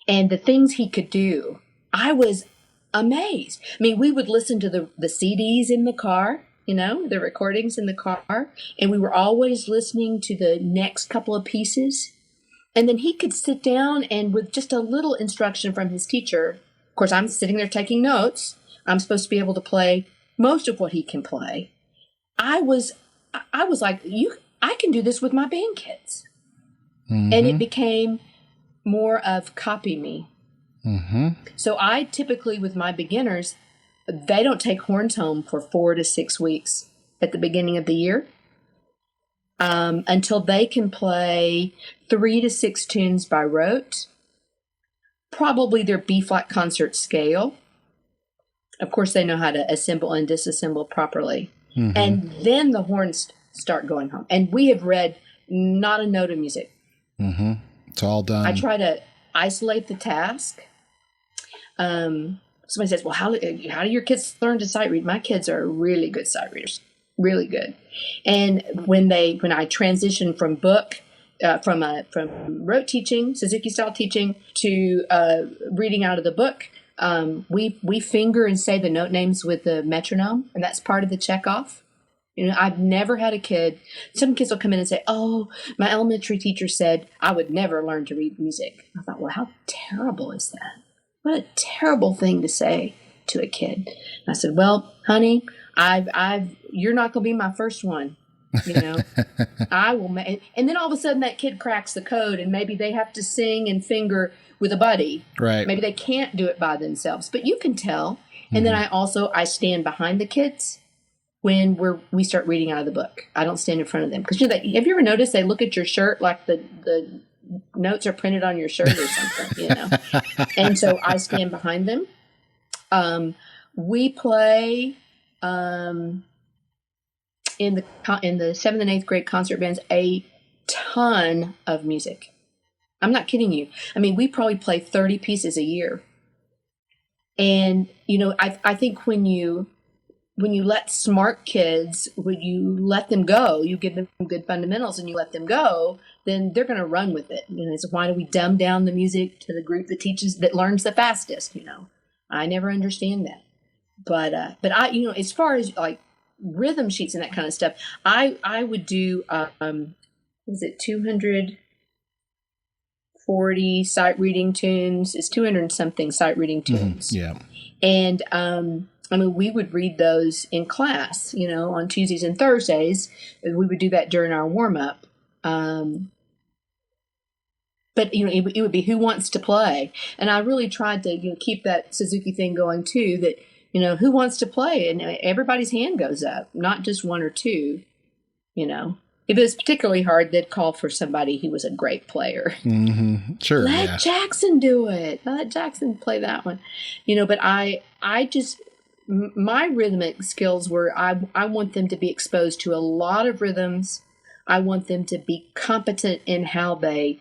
S1: and the things he could do, I was amazed. I mean, we would listen to the CDs in the car, the recordings in the car, and we were always listening to the next couple of pieces. And then he could sit down and with just a little instruction from his teacher, of course, I'm sitting there taking notes. I'm supposed to be able to play most of what he can play. I was like, I can do this with my band kids. Mm-hmm. And it became more of copy me. Mm-hmm. So I typically, with my beginners, they don't take horns home for 4 to 6 weeks at the beginning of the year until they can play 3 to 6 tunes by rote, probably their B-flat concert scale. Of course, they know how to assemble and disassemble properly. Mm-hmm. And then the horns start going home. And we have read not a note of music.
S3: Mm-hmm. It's all done.
S1: I try to isolate the task. Somebody says, well, how do your kids learn to sight read? My kids are really good sight readers, really good. And when I transitioned from from rote teaching, Suzuki style teaching, to reading out of the book, we finger and say the note names with the metronome, and that's part of the checkoff. I've never had a kid. Some kids will come in and say, "Oh, my elementary teacher said I would never learn to read music." I thought, well, how terrible is that? What a terrible thing to say to a kid. And I said, well, honey, you're not going to be my first one. I will. And then all of a sudden that kid cracks the code, and maybe they have to sing and finger with a buddy.
S3: Right.
S1: Maybe they can't do it by themselves, but you can tell. And then I stand behind the kids when we start reading out of the book. I don't stand in front of them. Because have you ever noticed they look at your shirt like the notes are printed on your shirt or something, And so I stand behind them. We play in the 7th and 8th grade concert bands a ton of music. I'm not kidding you. I mean, we probably play 30 pieces a year. And, I think when you let smart kids, when you let them go, you give them good fundamentals and you let them go, then they're going to run with it. So why do we dumb down the music to the group that learns the fastest? I never understand that. But I, as far as like rhythm sheets and that kind of stuff, I would do, was it 240 sight reading tunes? It's 200 and something sight reading tunes.
S3: Mm-hmm. Yeah.
S1: And, we would read those in class, on Tuesdays and Thursdays. We would do that during our warm-up. But, it would be who wants to play. And I really tried to keep that Suzuki thing going, too, that, who wants to play? And everybody's hand goes up, not just one or two, If it was particularly hard, they'd call for somebody who was a great player.
S3: Mm-hmm. Sure.
S1: Let Jackson do it. Let Jackson play that one. But I just... my rhythmic skills were, I want them to be exposed to a lot of rhythms. I want them to be competent in how they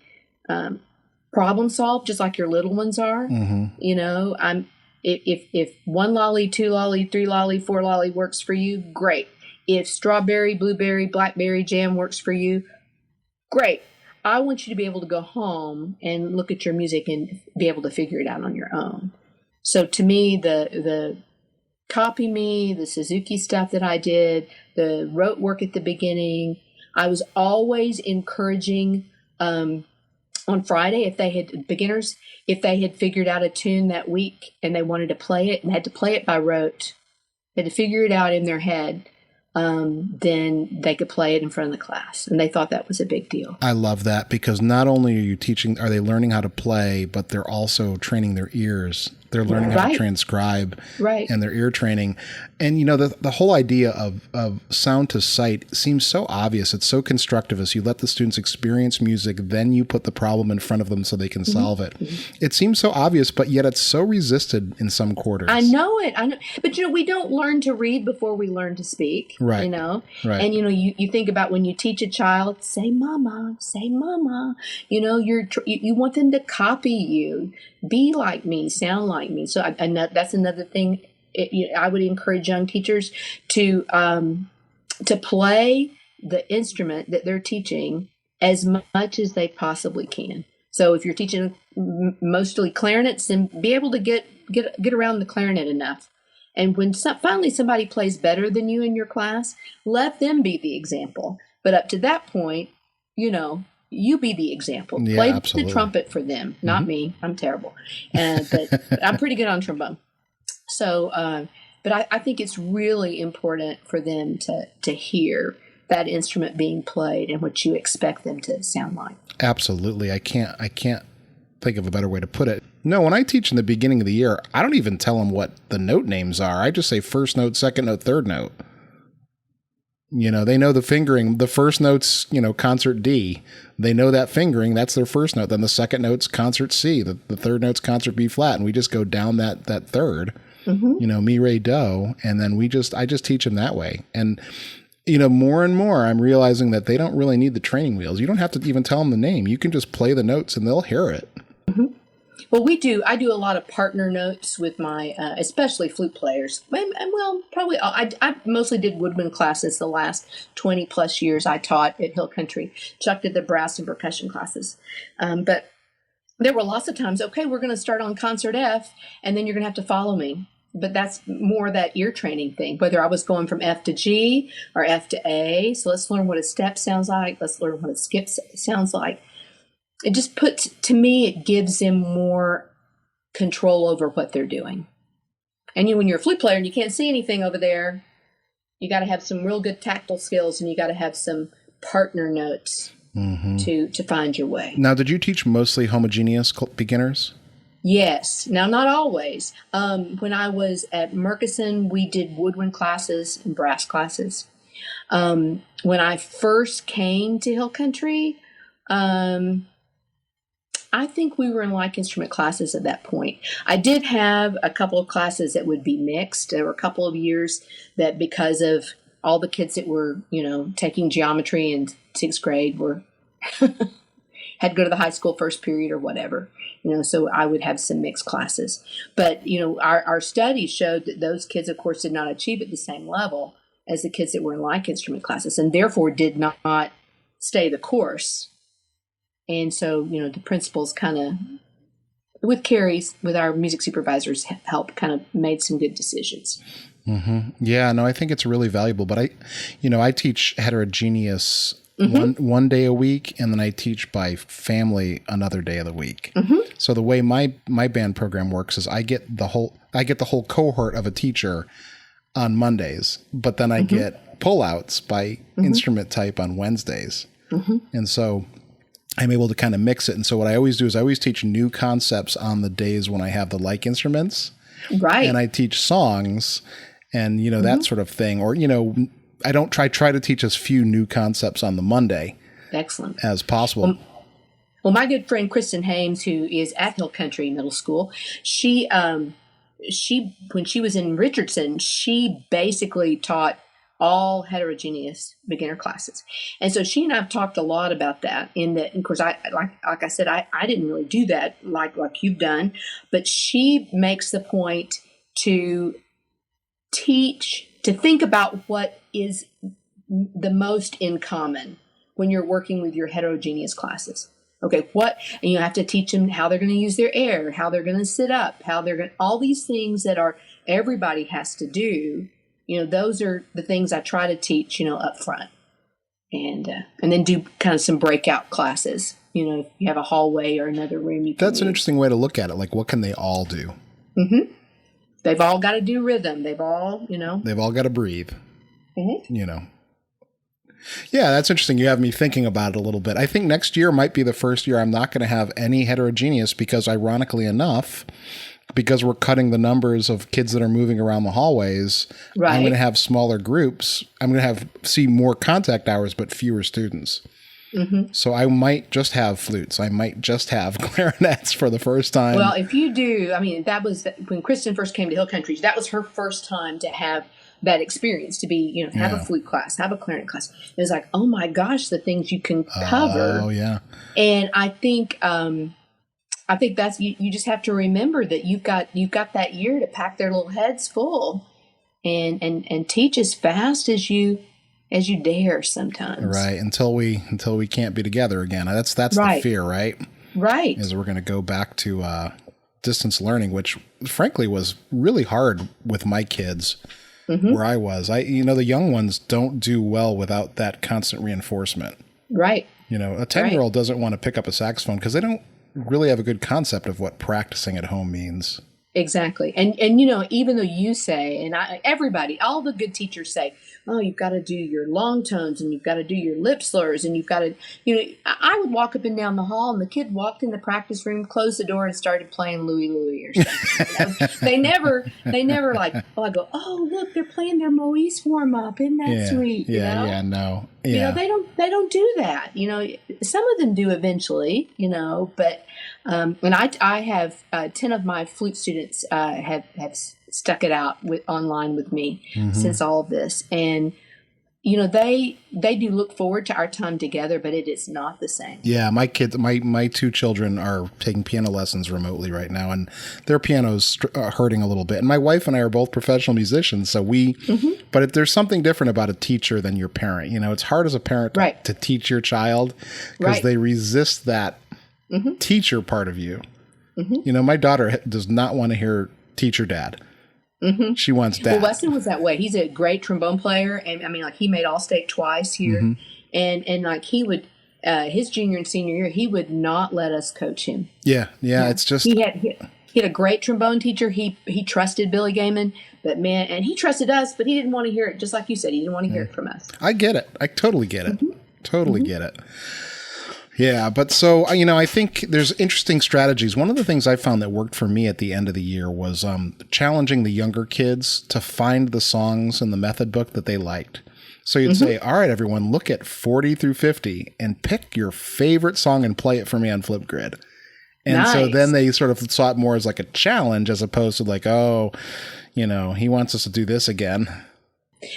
S1: problem solve, just like your little ones are. Mm-hmm. If 1 lolly, 2 lolly, 3 lolly, 4 lolly works for you, great. If strawberry, blueberry, blackberry jam works for you, great. I want you to be able to go home and look at your music and be able to figure it out on your own. So to me, the copy me, the Suzuki stuff that I did, the rote work at the beginning, I was always encouraging on Friday, if they had beginners, if they had figured out a tune that week and they wanted to play it and had to play it by rote, they had to figure it out in their head, then they could play it in front of the class. And they thought that was a big deal.
S3: I love that, because not only are they learning how to play, but they're also training their ears. They're learning how to
S1: Right.
S3: transcribe
S1: Right.
S3: and their ear training. And, the whole idea of sound to sight seems so obvious. It's so constructivist. You let the students experience music, then you put the problem in front of them so they can solve it. It seems so obvious, but yet it's so resisted in some quarters.
S1: I know it. I know, but we don't learn to read before we learn to speak.
S3: Right. Right.
S1: And you think about when you teach a child, say mama, say mama. You want them to copy you, be like me, sound like me. So that's another thing. I would encourage young teachers to play the instrument that they're teaching as much as they possibly can. So if you're teaching mostly clarinets, then be able to get around the clarinet enough. And when finally somebody plays better than you in your class, let them be the example. But up to that point, you be the example.
S3: Yeah,
S1: Play
S3: absolutely.
S1: the trumpet for them, not me. I'm terrible. But I'm pretty good on trombone. So, but I think it's really important for them to hear that instrument being played and what you expect them to sound like.
S3: Absolutely. I can't think of a better way to put it. No, when I teach in the beginning of the year, I don't even tell them what the note names are. I just say first note, second note, third note. They know the fingering. The first note's, concert D. They know that fingering. That's their first note. Then the second note's concert C. The third note's concert B flat. And we just go down that third, mi, re, do. And then I just teach them that way. And, more and more, I'm realizing that they don't really need the training wheels. You don't have to even tell them the name. You can just play the notes and they'll hear it.
S1: Mm-hmm. Well, I do a lot of partner notes with my, especially flute players. Well, probably, I mostly did woodwind classes the last 20 plus years I taught at Hill Country. Chuck did the brass and percussion classes. But there were lots of times, okay, we're going to start on concert F, and then you're going to have to follow me. But that's more that ear training thing, whether I was going from F to G or F to A. So let's learn what a step sounds like. Let's learn what a skip sounds like. It just to me, it gives them more control over what they're doing. And when you're a flute player and you can't see anything over there, you got to have some real good tactile skills, and you got to have some partner notes to find your way.
S3: Now, did you teach mostly homogeneous beginners?
S1: Yes. Now, not always. When I was at Murchison, we did woodwind classes and brass classes. When I first came to Hill Country, I think we were in like instrument classes at that point. I did have a couple of classes that would be mixed. There were a couple of years that, because of all the kids that were, taking geometry in sixth grade were had to go to the high school first period or whatever, so I would have some mixed classes. But, our studies showed that those kids, of course, did not achieve at the same level as the kids that were in like instrument classes, and therefore did not stay the course. And so, the principals kind of, with our music supervisors help, kind of made some good decisions.
S3: Mm-hmm. Yeah, no, I think it's really valuable. But I teach heterogeneous one day a week, and then I teach by family another day of the week. Mm-hmm. So the way my band program works is I get the whole cohort of a teacher on Mondays, but then I get pullouts by instrument type on Wednesdays. Mm-hmm. And so I'm able to kind of mix it. And so what I always do is I always teach new concepts on the days when I have the like instruments.
S1: Right.
S3: And I teach songs and, that sort of thing. Or, I don't try to teach as few new concepts on the Monday.
S1: Excellent.
S3: As possible.
S1: Well, my good friend Kristen Hames, who is at Hill Country Middle School, she when she was in Richardson, she basically taught all heterogeneous beginner classes. And so she and I have talked a lot about that, in that, of course, I I said, I didn't really do that like you've done, but she makes the point to think about what is the most in common when you're working with your heterogeneous classes. Okay, and you have to teach them how they're going to use their air, how they're going to sit up, all these things that everybody has to do. Those are the things I try to teach, up front, and then do kind of some breakout classes. If you have a hallway or another room,
S3: That's an interesting way to look at it. Like, what can they all do?
S1: Mm-hmm. They've all got to do rhythm. They've all,
S3: They've all got to breathe.
S1: Mm-hmm.
S3: Yeah, that's interesting. You have me thinking about it a little bit. I think next year might be the first year I'm not going to have any heterogeneous because, ironically enough, because we're cutting the numbers of kids that are moving around the hallways, I'm going to have smaller groups. I'm going to see more contact hours, but fewer students. Mm-hmm. So I might just have flutes. I might just have clarinets for the first time.
S1: Well, if you do, I mean, that was when Kristen first came to Hill Country. That was her first time to have that experience, to be, have a flute class, have a clarinet class. It was like, oh my gosh, the things you can cover.
S3: Oh yeah.
S1: And I think that's you just have to remember that you've got that year to pack their little heads full and teach as fast as you dare sometimes.
S3: Right. Until we can't be together again. That's the fear, right?
S1: Right.
S3: Is we're going to go back to distance learning, which frankly was really hard with my kids. Mm-hmm. Where I was, the young ones don't do well without that constant reinforcement.
S1: Right.
S3: A 10-year-old doesn't want to pick up a saxophone because they don't really have a good concept of what practicing at home means.
S1: Exactly. And even though you say, and everybody, all the good teachers say, oh, you've got to do your long tones and you've got to do your lip slurs and you've got to, I would walk up and down the hall and the kid walked in the practice room, closed the door and started playing Louie Louie or something. They never like, I go, oh, look, they're playing their Moise warm up. Isn't that sweet?
S3: No. Yeah.
S1: They don't do that. Some of them do eventually, but, and I have 10 of my flute students have stuck it out online with me since all of this, and they do look forward to our time together, but it is not the same. Yeah,
S3: my kids, my two children are taking piano lessons remotely right now, and their piano's hurting a little bit. And my wife and I are both professional musicians, so but there's something different about a teacher than your parent. It's hard as a parent to teach your child because they resist that teacher part of you. My daughter does not want to hear teacher dad. She wants dad.
S1: Well, Weston was that way. He's a great trombone player, and I mean, like, he made All-State twice here, and like he would, his junior and senior year, he would not let us coach him. Yeah.
S3: It's just
S1: he had a great trombone teacher. He trusted Billy Gaiman, but man, and he trusted us, but he didn't want to hear it. Just like you said, he didn't want to hear it from us.
S3: I get it. I totally get it. Totally get it. Yeah, but so, I think there's interesting strategies. One of the things I found that worked for me at the end of the year was challenging the younger kids to find the songs in the method book that they liked. So you'd say, all right, everyone, look at 40 through 50 and pick your favorite song and play it for me on Flipgrid. And so then they sort of saw it more as like a challenge as opposed to like, oh, he wants us to do this again.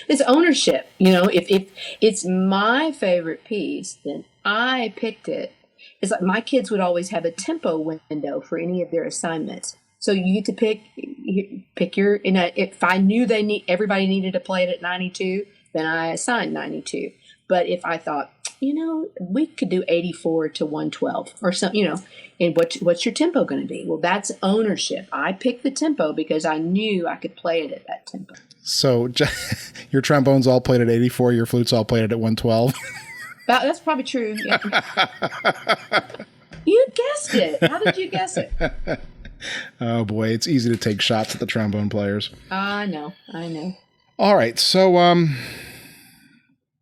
S1: It's ownership. If it's my favorite piece, then I picked it. It's like my kids would always have a tempo window for any of their assignments. So you get to pick your, if I knew everybody needed to play it at 92, then I assigned 92. But if I thought, we could do 84 to 112 or something, and what's your tempo going to be? Well, that's ownership. I picked the tempo because I knew I could play it at that tempo.
S3: So your trombones all played at 84, your flutes all played it at 112?
S1: That's probably true. Yeah. You guessed it. How did you guess it?
S3: Oh, boy. It's easy to take shots at the trombone players.
S1: I know.
S3: All right. So,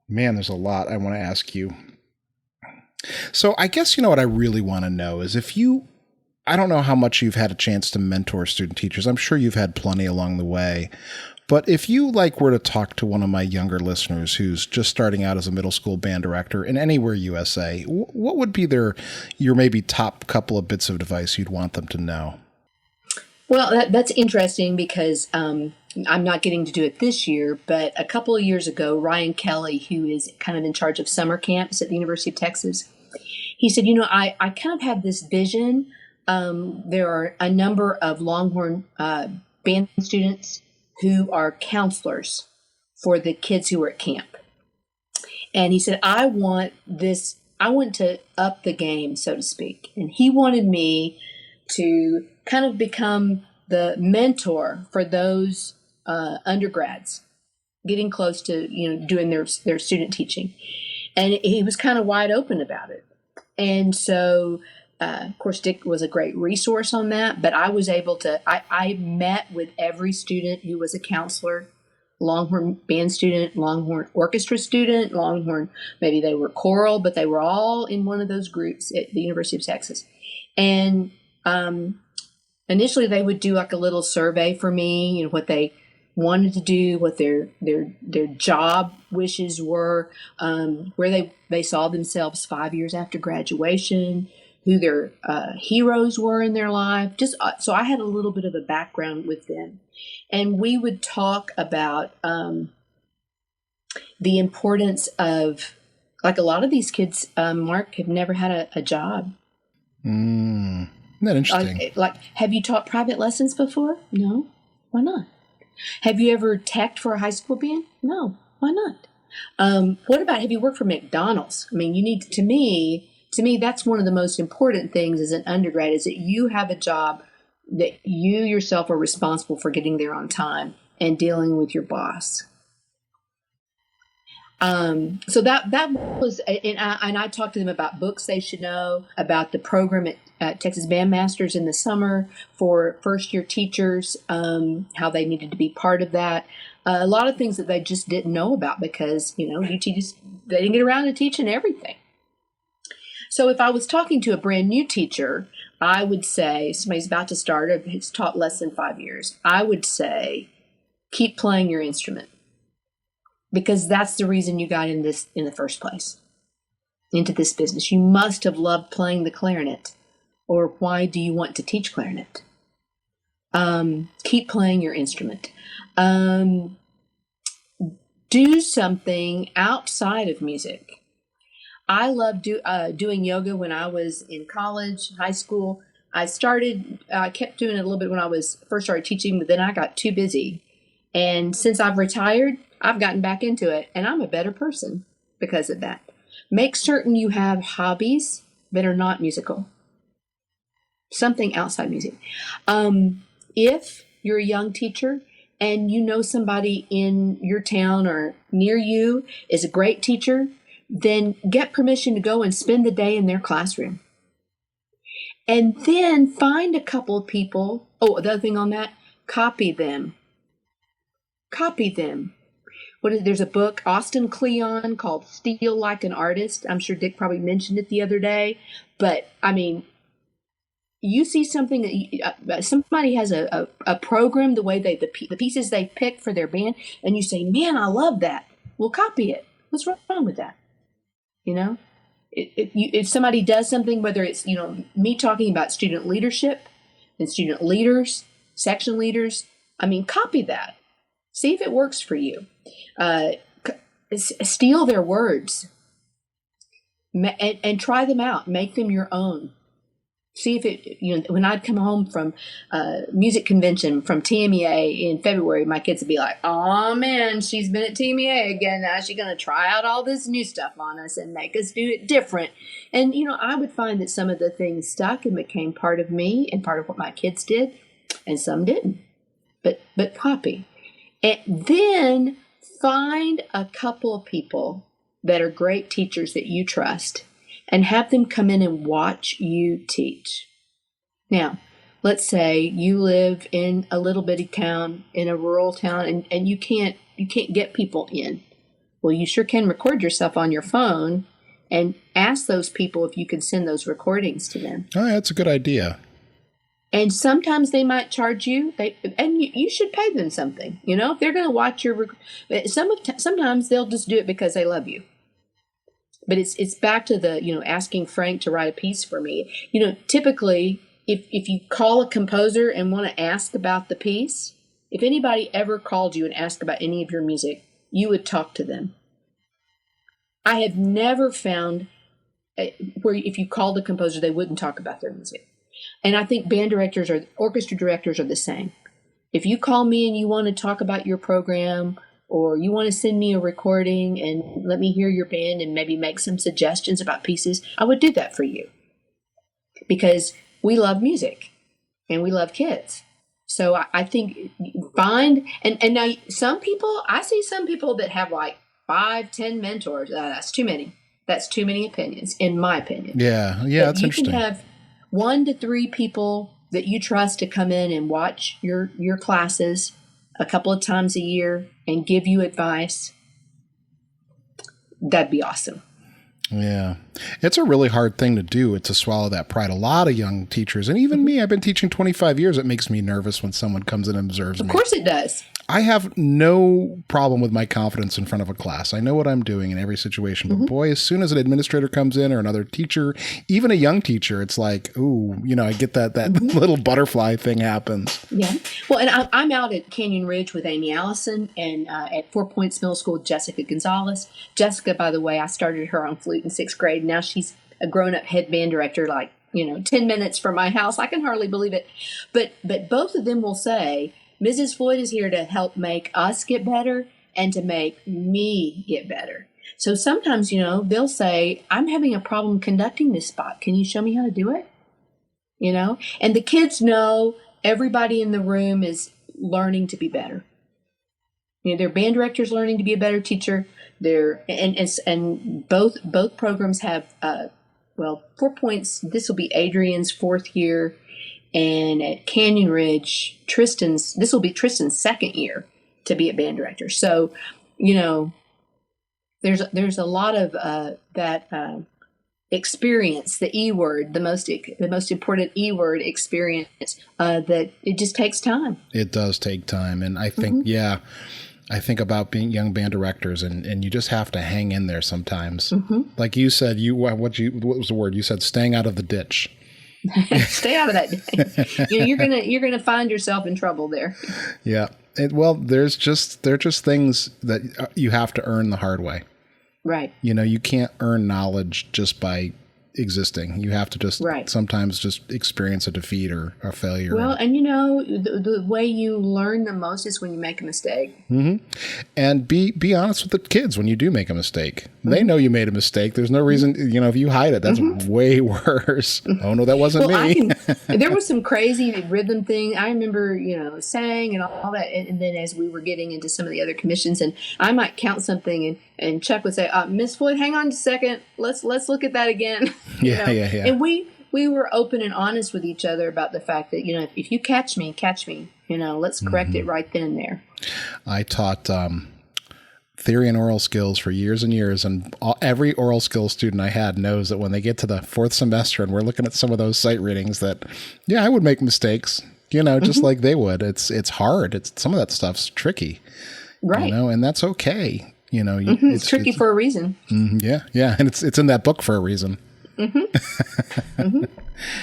S3: man, there's a lot I want to ask you. So I guess what I really want to know is I don't know how much you've had a chance to mentor student teachers. I'm sure you've had plenty along the way. But if you were to talk to one of my younger listeners who's just starting out as a middle school band director in anywhere USA, what would be your maybe top couple of bits of advice you'd want them to know?
S1: Well, that's interesting because I'm not getting to do it this year, but a couple of years ago, Ryan Kelly, who is kind of in charge of summer camps at the University of Texas, he said, I kind of have this vision. There are a number of Longhorn band students who are counselors for the kids who are at camp. And he said, I want to up the game, so to speak. And he wanted me to kind of become the mentor for those undergrads, getting close to, doing their student teaching. And he was kind of wide open about it. And so, of course, Dick was a great resource on that, but I was able to, I met with every student who was a counselor, Longhorn band student, Longhorn orchestra student, Longhorn, maybe they were choral, but they were all in one of those groups at the University of Texas. And Initially, they would do like a little survey for me, what they wanted to do, what their job wishes were, where they saw themselves 5 years after graduation, who their heroes were in their life. Just so I had a little bit of a background with them, and we would talk about the importance of, like, a lot of these kids, Mark, have never had a job.
S3: Isn't that interesting?
S1: Like, have you taught private lessons before? No. Why not? Have you ever teched for a high school band? No. Why not? What about, have you worked for McDonald's? I mean, to me, that's one of the most important things as an undergrad, is that you have a job that you yourself are responsible for getting there on time and dealing with your boss. So that was, and I talked to them about books they should know, about the program at Texas Bandmasters in the summer for first-year teachers, how they needed to be part of that. A lot of things that they just didn't know about because, they didn't get around to teaching everything. So if I was talking to a brand new teacher, I would say, somebody's about to start, or has taught less than 5 years, I would say, keep playing your instrument. Because that's the reason you got in this in the first place, into this business. You must have loved playing the clarinet, or why do you want to teach clarinet? Keep playing your instrument. Do something outside of music. I loved doing yoga when I was in college, high school. I kept doing it a little bit when I first started teaching, but then I got too busy. And since I've retired, I've gotten back into it, and I'm a better person because of that. Make certain you have hobbies that are not musical. Something outside music. If you're a young teacher and you know somebody in your town or near you is a great teacher, then get permission to go and spend the day in their classroom. And then find a couple of people. Oh, the other thing on that, copy them. Copy them. There's a book, Austin Kleon, called Steal Like an Artist. I'm sure Dick probably mentioned it the other day. But, I mean, you see something that somebody has a program, the way the pieces they pick for their band, and you say, man, I love that. Well, copy it. What's wrong with that? If somebody does something, whether it's, me talking about student leadership and student leaders, section leaders, I mean, copy that. See if it works for you. Steal their words and try them out. Make them your own. See if it, when I'd come home from music convention from TMEA in February, my kids would be like, oh man, she's been at TMEA again. Now she's going to try out all this new stuff on us and make us do it different. And, I would find that some of the things stuck and became part of me and part of what my kids did, and some didn't. But copy. And then find a couple of people that are great teachers that you trust and have them come in and watch you teach. Now, let's say you live in a little bitty town, in a rural town, and you can't get people in. Well, you sure can record yourself on your phone and ask those people if you can send those recordings to them.
S3: Oh, that's a good idea.
S1: And sometimes they might charge you, and you should pay them something. If they're going to watch your, sometimes they'll just do it because they love you. But it's back to the, asking Frank to write a piece for me. Typically, if you call a composer and want to ask about the piece, if anybody ever called you and asked about any of your music, you would talk to them. I have never found where if you called a composer, they wouldn't talk about their music. And I think band directors or orchestra directors are the same. If you call me and you want to talk about your program, or you want to send me a recording and let me hear your band and maybe make some suggestions about pieces, I would do that for you. Because we love music and we love kids. So I think find, and now I see some people that have like 5-10 mentors. That's too many. That's too many opinions, in my opinion.
S3: Yeah, that's interesting.
S1: You can have 1 to 3 people that you trust to come in and watch your classes a couple of times a year and give you advice. That'd be awesome.
S3: Yeah. It's a really hard thing to do, to swallow that pride. A lot of young teachers, and even me, I've been teaching 25 years. It makes me nervous when someone comes in and observes me.
S1: Of course it does.
S3: I have no problem with my confidence in front of a class. I know what I'm doing in every situation. But boy, as soon as an administrator comes in or another teacher, even a young teacher, it's like, ooh, I get that little butterfly thing happens.
S1: Yeah. Well, and I'm out at Canyon Ridge with Amy Allison, and at 4 Points Middle School, Jessica Gonzalez. Jessica, by the way, I started her on flute in 6th grade. Now she's a grown-up head band director, 10 minutes from my house. I can hardly believe it. But both of them will say, Mrs. Floyd is here to help make us get better and to make me get better. So sometimes, they'll say, I'm having a problem conducting this spot. Can you show me how to do it? And the kids know everybody in the room is learning to be better. Their band director's learning to be a better teacher. And both programs have, 4 Points. This will be Adrian's 4th year. And at Canyon Ridge, this will be Tristan's 2nd year to be a band director. So, there's a lot of that experience, the E word, the most important E word experience, that it just takes time. It does take time. And I think, I think about being young band directors, and you just have to hang in there sometimes. Like you said, what was the word? You said staying out of the ditch. Stay out of that. You're gonna find yourself in trouble there. Yeah. They're just things that you have to earn the hard way. Right. You can't earn knowledge just by existing. You have to just sometimes just experience a defeat or a failure. Well, and the way you learn the most is when you make a mistake. And be honest with the kids when you do make a mistake. They know you made a mistake. There's no reason, if you hide it, that's way worse. Oh no, that wasn't me. There was some crazy rhythm thing. I remember, sang and all that. And then as we were getting into some of the other commissions, and I might count something and Chuck would say, Miss Floyd, hang on a second. Let's look at that again. Yeah. And we were open and honest with each other about the fact that, if you catch me, let's correct it right then and there. I taught theory and oral skills for years and years. And every oral skills student I had knows that when they get to the 4th semester and we're looking at some of those sight readings that, I would make mistakes, just like they would. It's hard. Some of that stuff's tricky. Right. And that's okay. It's tricky for a reason. Yeah. And it's in that book for a reason.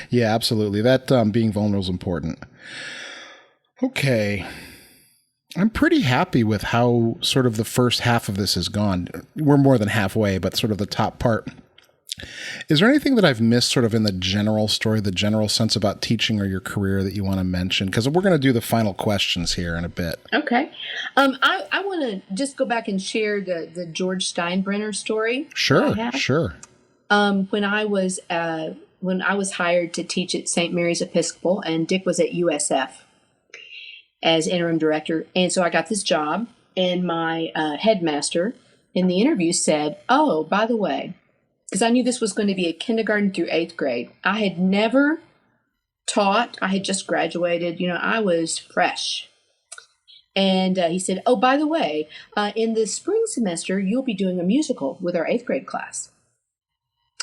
S1: Yeah, absolutely. That being vulnerable is important. Okay. I'm pretty happy with how sort of the first half of this has gone. We're more than halfway, but sort of the top part. Is there anything that I've missed sort of in the general story, the general sense about teaching or your career that you want to mention? Because we're going to do the final questions here in a bit. Okay. I want to just go back and share the George Steinbrenner story. Sure. When I was hired to teach at St. Mary's Episcopal, and Dick was at USF as interim director. And so I got this job, and my headmaster in the interview said, oh, by the way, because I knew this was going to be a kindergarten through 8th grade. I had never taught. I had just graduated. I was fresh. And he said, oh, by the way, in the spring semester, you'll be doing a musical with our 8th grade class.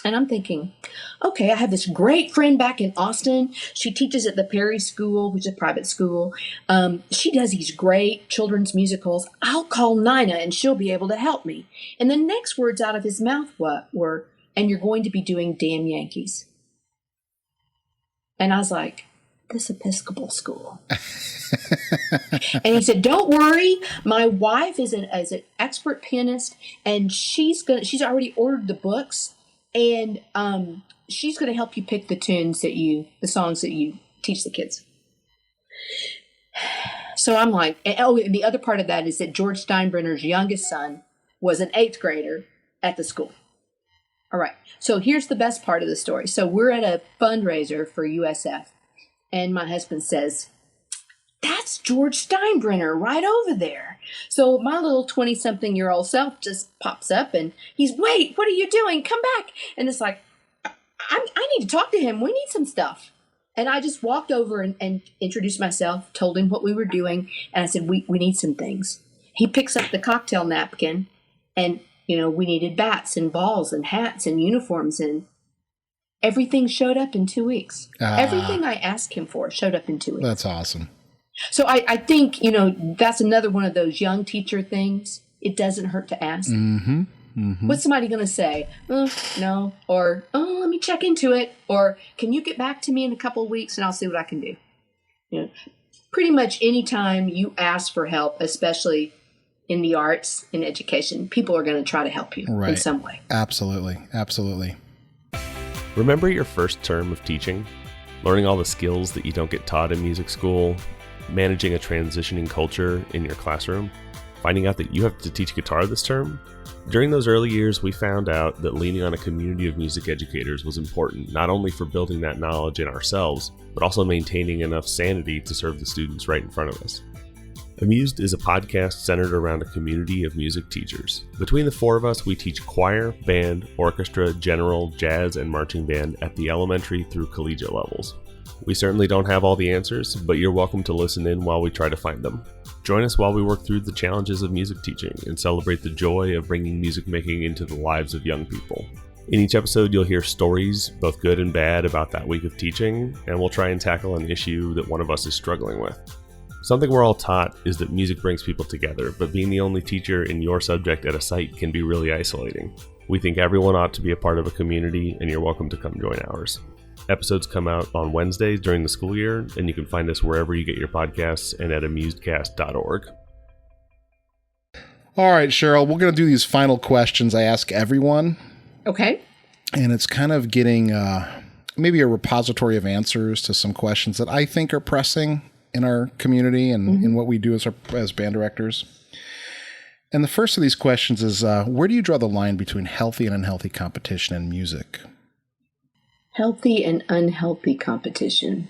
S1: And I'm thinking, okay, I have this great friend back in Austin. She teaches at the Perry School, which is a private school. She does these great children's musicals. I'll call Nina and she'll be able to help me. And the next words out of his mouth were, and you're going to be doing Damn Yankees. And I was like, this Episcopal school. And he said, don't worry. My wife is an expert pianist, and she's already ordered the books. And she's going to help you pick the songs that you teach the kids. So I'm like, and the other part of that is that George Steinbrenner's youngest son was an 8th grader at the school. All right. So here's the best part of the story. So we're at a fundraiser for USF, and my husband says, that's George Steinbrenner right over there. So my little 20-something-year-old self just pops up, and wait, what are you doing? Come back. And it's like, I need to talk to him. We need some stuff. And I just walked over and introduced myself, told him what we were doing, and I said, we need some things. He picks up the cocktail napkin, and, We needed bats and balls and hats and uniforms, and everything showed up in 2 weeks. Everything I asked him for showed up in 2 weeks.
S3: That's awesome.
S1: So I think, that's another one of those young teacher things. It doesn't hurt to ask.
S3: Mm-hmm. Mm-hmm.
S1: What's somebody going to say? No. Or, let me check into it. Or, can you get back to me in a couple of weeks and I'll see what I can do? Pretty much any time you ask for help, especially in the arts and education, people are going to try to help you in some way.
S3: Absolutely. Absolutely.
S4: Remember your first term of teaching? Learning all the skills that you don't get taught in music school? Managing a transitioning culture in your classroom? Finding out that you have to teach guitar this term? During those early years, we found out that leaning on a community of music educators was important, not only for building that knowledge in ourselves, but also maintaining enough sanity to serve the students right in front of us. Amused is a podcast centered around a community of music teachers. Between the four of us, we teach choir, band, orchestra, general, jazz, and marching band at the elementary through collegiate levels. We certainly don't have all the answers, but you're welcome to listen in while we try to find them. Join us while we work through the challenges of music teaching and celebrate the joy of bringing music making into the lives of young people. In each episode, you'll hear stories, both good and bad, about that week of teaching, and we'll try and tackle an issue that one of us is struggling with. Something we're all taught is that music brings people together, but being the only teacher in your subject at a site can be really isolating. We think everyone ought to be a part of a community, and you're welcome to come join ours. Episodes come out on Wednesdays during the school year, and you can find us wherever you get your podcasts and at amusedcast.org.
S3: All right, Cheryl, we're going to do these final questions I ask everyone.
S1: Okay.
S3: And it's kind of getting maybe a repository of answers to some questions that I think are pressing in our community and in what we do as band directors. And the first of these questions is, where do you draw the line between healthy and unhealthy competition in music?
S1: Healthy and unhealthy competition.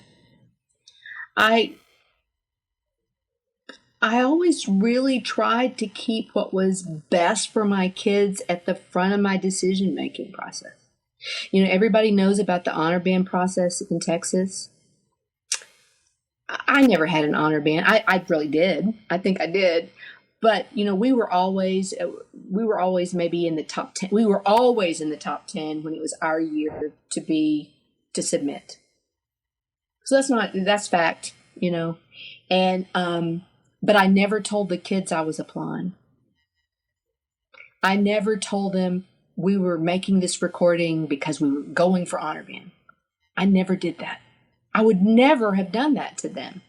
S1: I always really tried to keep what was best for my kids at the front of my decision-making process. Everybody knows about the honor band process in Texas. I never had an honor band. I really did. I think I did. But, we were always maybe in the top 10. We were always in the top 10 when it was our year to submit. So that's fact, and, but I never told the kids I was applying. I never told them we were making this recording because we were going for honor band. I never did that. I would never have done that to them.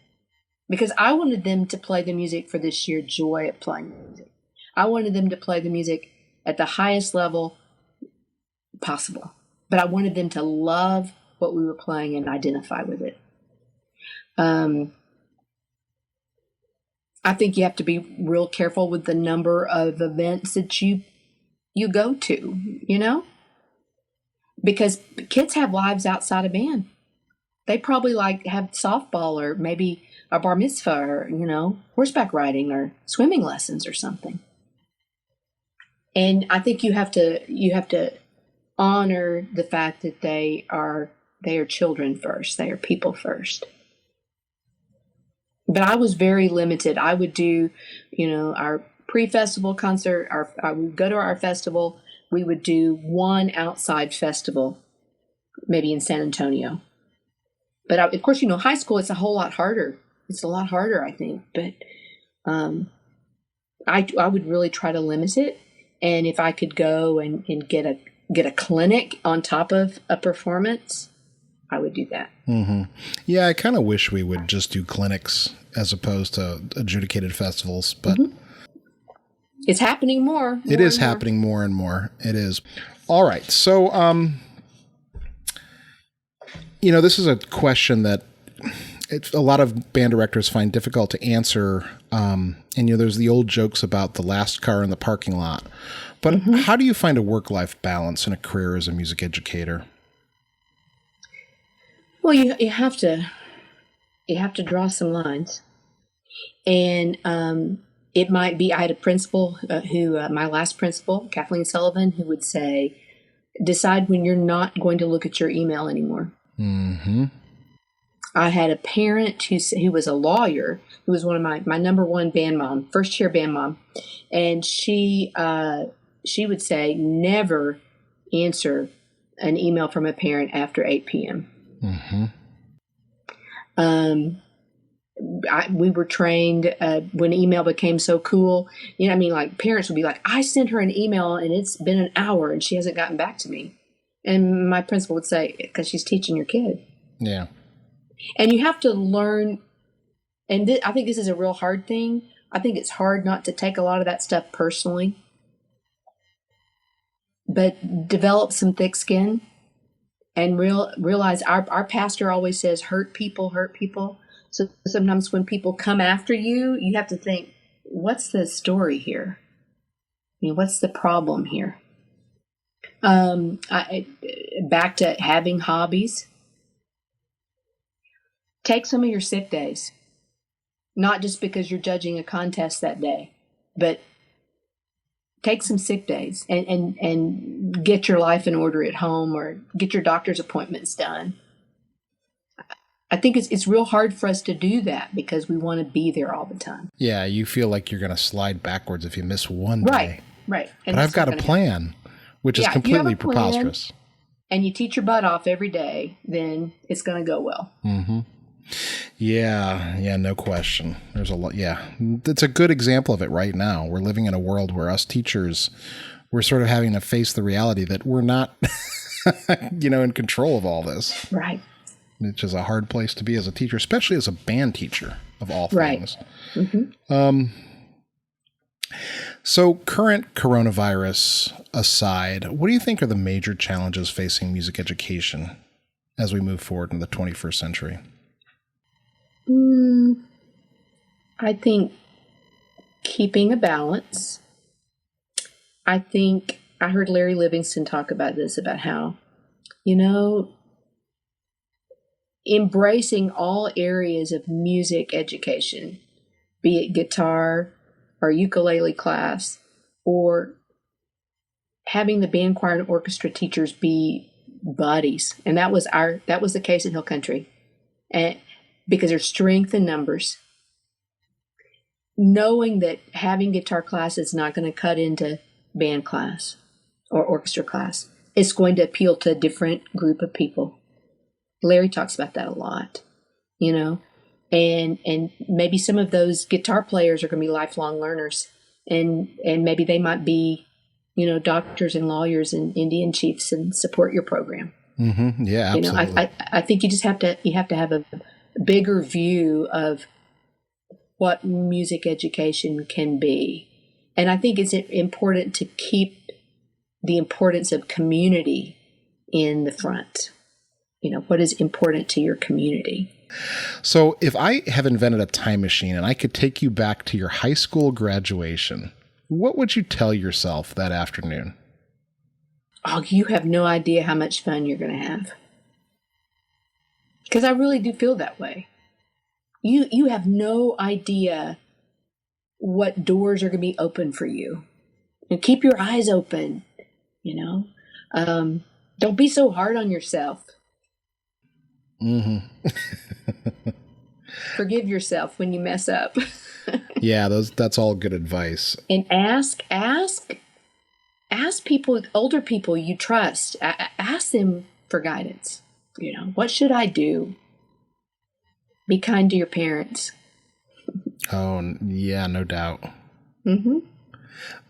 S1: Because I wanted them to play the music for the sheer joy of playing music. I wanted them to play the music at the highest level possible. But I wanted them to love what we were playing and identify with it. I think you have to be real careful with the number of events that you go to, Because kids have lives outside of band. They probably have softball or maybe a bar mitzvah or, horseback riding or swimming lessons or something. And I think you have to honor the fact that they are children first. They are people first. But I was very limited. I would do, our pre-festival concert. I would go to our festival. We would do one outside festival, maybe in San Antonio. But of course, high school, it's a whole lot harder. It's a lot harder, I think. But I would really try to limit it. And if I could go and get a clinic on top of a performance, I would do that.
S3: Mm-hmm. Yeah, I kind of wish we would just do clinics as opposed to adjudicated festivals. But
S1: it's happening more.
S3: It is happening more and more. It is. All right. So, this is a question that a lot of band directors find difficult to answer. And, there's the old jokes about the last car in the parking lot. But how do you find a work-life balance in a career as a music educator?
S1: Well, you have to draw some lines. And it might be, I had a principal my last principal, Kathleen Sullivan, who would say, decide when you're not going to look at your email anymore. Mm-hmm. I had a parent who was a lawyer, who was one of my number one band mom, first chair band mom. And she she would say, never answer an email from a parent after 8 p.m.
S3: Mm-hmm.
S1: We were trained when email became so cool. Like parents would be like, I sent her an email and it's been an hour and she hasn't gotten back to me. And my principal would say, because she's teaching your kid.
S3: Yeah.
S1: And you have to learn. And I think this is a real hard thing. I think it's hard not to take a lot of that stuff personally, but develop some thick skin and realize our pastor always says, hurt people, hurt people. So sometimes when people come after you, you have to think, what's the story here? What's the problem here? Back to having hobbies. Take some of your sick days. Not just because you're judging a contest that day, but take some sick days and get your life in order at home or get your doctor's appointments done. I think it's real hard for us to do that because we want to be there all the time.
S3: Yeah, you feel like you're going to slide backwards if you miss one day.
S1: Right.
S3: But I've got a plan, which is completely preposterous.
S1: And you teach your butt off every day, then it's going to go well.
S3: Mm-hmm. Yeah, no question. There's a lot. Yeah, it's a good example of it right now. We're living in a world where us teachers, we're sort of having to face the reality that we're not, in control of all this.
S1: Right.
S3: Which is a hard place to be as a teacher, especially as a band teacher of all things.
S1: Right. Mm-hmm.
S3: So current coronavirus aside, what do you think are the major challenges facing music education as we move forward in the 21st century?
S1: I think keeping a balance. I think I heard Larry Livingston talk about this, about how, embracing all areas of music education, be it guitar or ukulele class, or having the band, choir, and orchestra teachers be buddies. And that was the case in Hill Country. And because there's strength in numbers. Knowing that having guitar class is not going to cut into band class or orchestra class. It's going to appeal to a different group of people. Larry talks about that a lot, and maybe some of those guitar players are going to be lifelong learners, and maybe they might be, doctors and lawyers and Indian chiefs and support your program.
S3: Mm-hmm. Yeah, absolutely.
S1: I think you just have to have a bigger view of what music education can be. And I think it's important to keep the importance of community in the front. What is important to your community?
S3: So if I have invented a time machine and I could take you back to your high school graduation, what would you tell yourself that afternoon?
S1: Oh, you have no idea how much fun you're going to have. Because I really do feel that way. You have no idea what doors are going to be open for you. And keep your eyes open, Don't be so hard on yourself.
S3: Mm-hmm.
S1: Forgive yourself when you mess up.
S3: Yeah, that's all good advice.
S1: And ask people, older people you trust. Ask them for guidance. What should I do? Be kind to your parents.
S3: Oh, yeah, no doubt.
S1: Mm-hmm.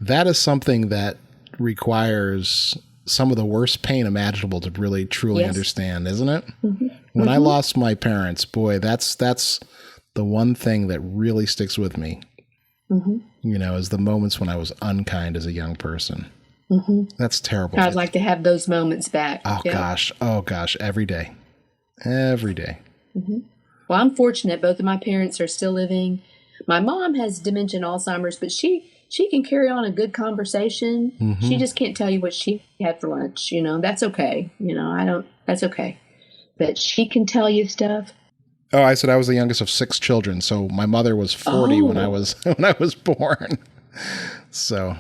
S3: That is something that requires some of the worst pain imaginable to really, truly understand, isn't it?
S1: Mm-hmm.
S3: When I lost my parents, boy, that's the one thing that really sticks with me, is the moments when I was unkind as a young person. Mm-hmm. That's terrible.
S1: I'd like to have those moments back.
S3: Oh, gosh. Every day. Mm-hmm.
S1: Well, I'm fortunate. Both of my parents are still living. My mom has dementia and Alzheimer's, but she can carry on a good conversation. Mm-hmm. She just can't tell you what she had for lunch. That's okay. That's okay. But she can tell you stuff.
S3: Oh, I said I was the youngest of 6 children. So my mother was 40 when I was born. So.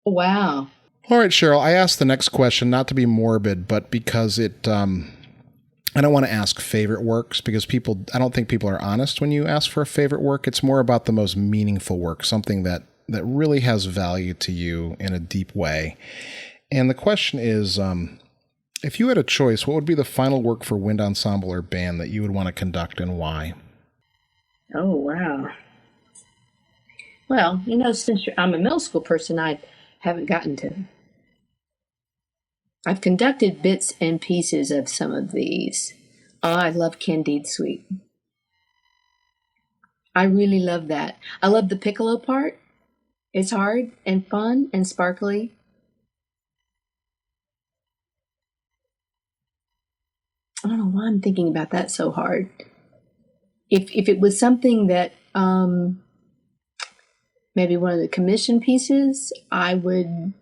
S1: Wow.
S3: All right, Cheryl, I asked the next question, not to be morbid, but because I don't want to ask favorite works because I don't think people are honest when you ask for a favorite work. It's more about the most meaningful work, something that that really has value to you in a deep way. And the question is, if you had a choice, what would be the final work for wind ensemble or band that you would want to conduct and why?
S1: Oh, wow. Well, since I'm a middle school person, I haven't gotten to. I've conducted bits and pieces of some of these. Oh, I love Candide Suite. I really love that. I love the piccolo part. It's hard and fun and sparkly. I don't know why I'm thinking about that so hard. If it was something that maybe one of the commission pieces, I would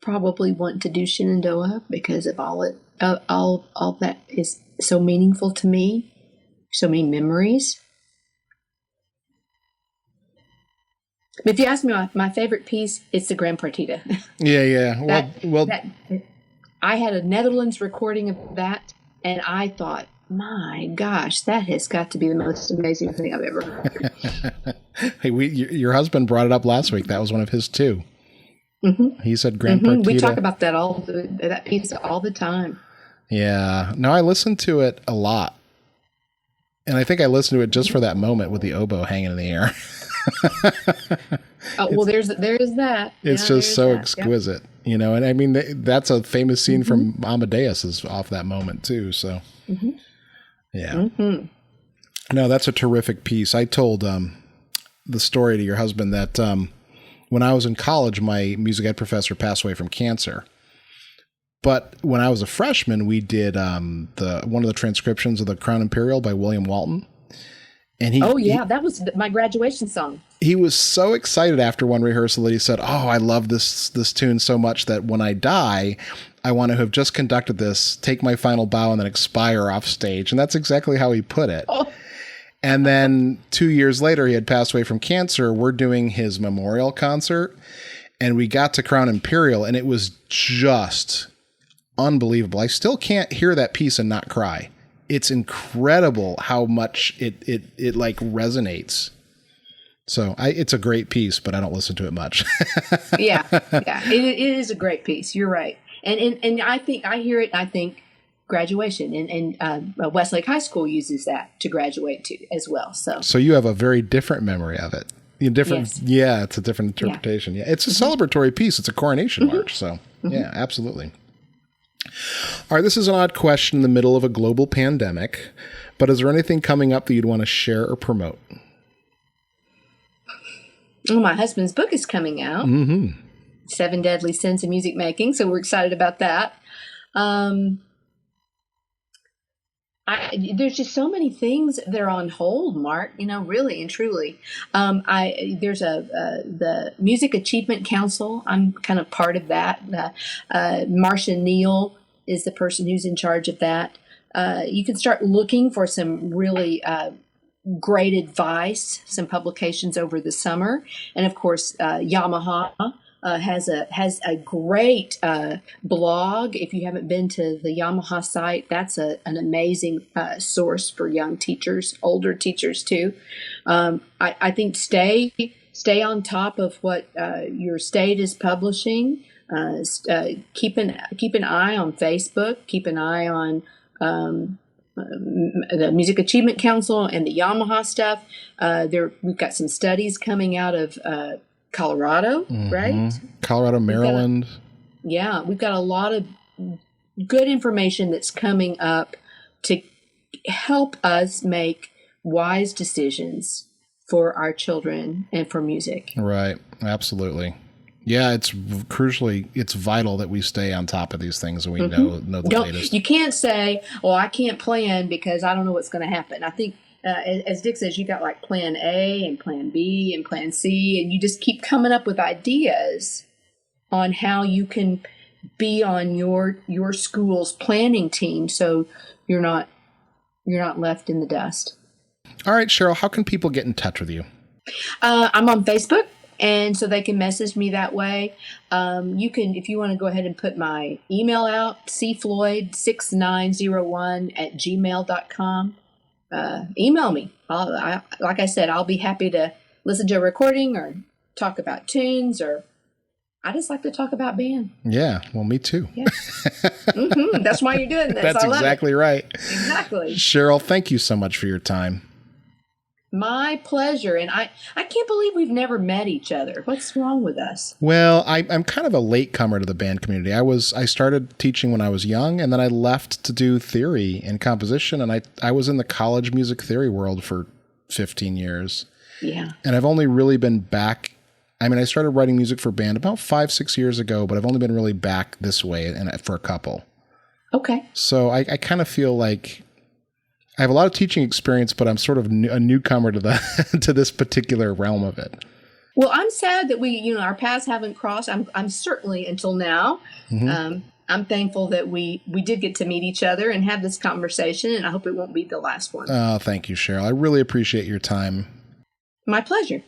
S1: probably want to do Shenandoah because of all that is so meaningful to me, so many memories. If you ask me my favorite piece, it's the Grand Partita.
S3: Yeah. Well,
S1: I had a Netherlands recording of that, and I thought, my gosh, that has got to be the most amazing thing I've ever heard.
S3: Hey, your husband brought it up last week. That was one of his too. Mm-hmm. He said Grand Partita.
S1: We talk about that piece all the time.
S3: Yeah. No, I listened to it a lot. And I think I listened to it just for that moment with the oboe hanging in the air.
S1: Oh, well, there's that.
S3: It's just so exquisite, and I mean, that's a famous scene from Amadeus is off that moment too. So, yeah. Mm-hmm. No, that's a terrific piece. I told the story to your husband that when I was in college, my music ed professor passed away from cancer. But when I was a freshman, we did one of the transcriptions of the Crown Imperial by William Walton. And
S1: that was my graduation song.
S3: He was so excited after one rehearsal that he said, "Oh, I love this tune so much that when I die, I want to have just conducted this, take my final bow, and then expire off stage." And that's exactly how he put it. Oh. And then 2 years later, he had passed away from cancer. We're doing his memorial concert, and we got to Crown Imperial, and it was just unbelievable. I still can't hear that piece and not cry. It's incredible how much it like resonates. So it's a great piece, but I don't listen to it much.
S1: yeah. It is a great piece. You're right. And I think I hear it. I think graduation and Westlake High School uses that to graduate to as well. So
S3: you have a very different memory of it.
S1: Yes.
S3: Yeah, it's a different interpretation. Yeah, it's a celebratory piece. It's a coronation march. So yeah, absolutely. All right, this is an odd question in the middle of a global pandemic, but is there anything coming up that you'd want to share or promote?
S1: Well, my husband's book is coming out, 7 Deadly Sins of Music Making, so we're excited about that. There's just so many things that are on hold, Mark, really and truly. There's the Music Achievement Council. I'm kind of part of that. Marcia Neal is the person who's in charge of that. You can start looking for some really great advice, some publications over the summer. And of course, Yamaha has a great blog. If you haven't been to the Yamaha site, that's an amazing source for young teachers, older teachers too. I think stay on top of what your state is publishing. Keep an eye on Facebook. Keep an eye on the Music Achievement Council and the Yamaha stuff. We've got some studies coming out of Colorado, right?
S3: Colorado, Maryland.
S1: We've got a lot of good information that's coming up to help us make wise decisions for our children and for music.
S3: Right. Absolutely. Yeah, it's vital that we stay on top of these things and we know the latest.
S1: You can't say, "Well, I can't plan because I don't know what's going to happen." I think, as Dick says, you got like plan A and plan B and plan C, and you just keep coming up with ideas on how you can be on your school's planning team so you're not left in the dust.
S3: All right, Cheryl, how can people get in touch with you?
S1: I'm on Facebook. And so they can message me that way. You can, if you want to go ahead and put my email out, cfloyd6901@gmail.com. email me. Like I said, I'll be happy to listen to a recording or talk about tunes, or I just like to talk about band.
S3: Yeah, well, me too.
S1: Yeah. That's why you're doing this.
S3: That's exactly right.
S1: Exactly.
S3: Cheryl, thank you so much for your time.
S1: My pleasure. And I can't believe we've never met each other. What's wrong with us?
S3: Well, I'm kind of a latecomer to the band community. I started teaching when I was young, and then I left to do theory and composition, and I was in the college music theory world for 15 years.
S1: Yeah.
S3: And I've only really been back. I mean, I started writing music for band about 5-6 years ago, but I've only been really back this way and for a couple.
S1: Okay.
S3: So I kind of feel like I have a lot of teaching experience, but I'm sort of a newcomer to to this particular realm of it.
S1: Well, I'm sad that our paths haven't crossed. I'm certainly until now. I'm thankful that we did get to meet each other and have this conversation, and I hope it won't be the last one.
S3: Oh, thank you, Cheryl. I really appreciate your time.
S1: My pleasure.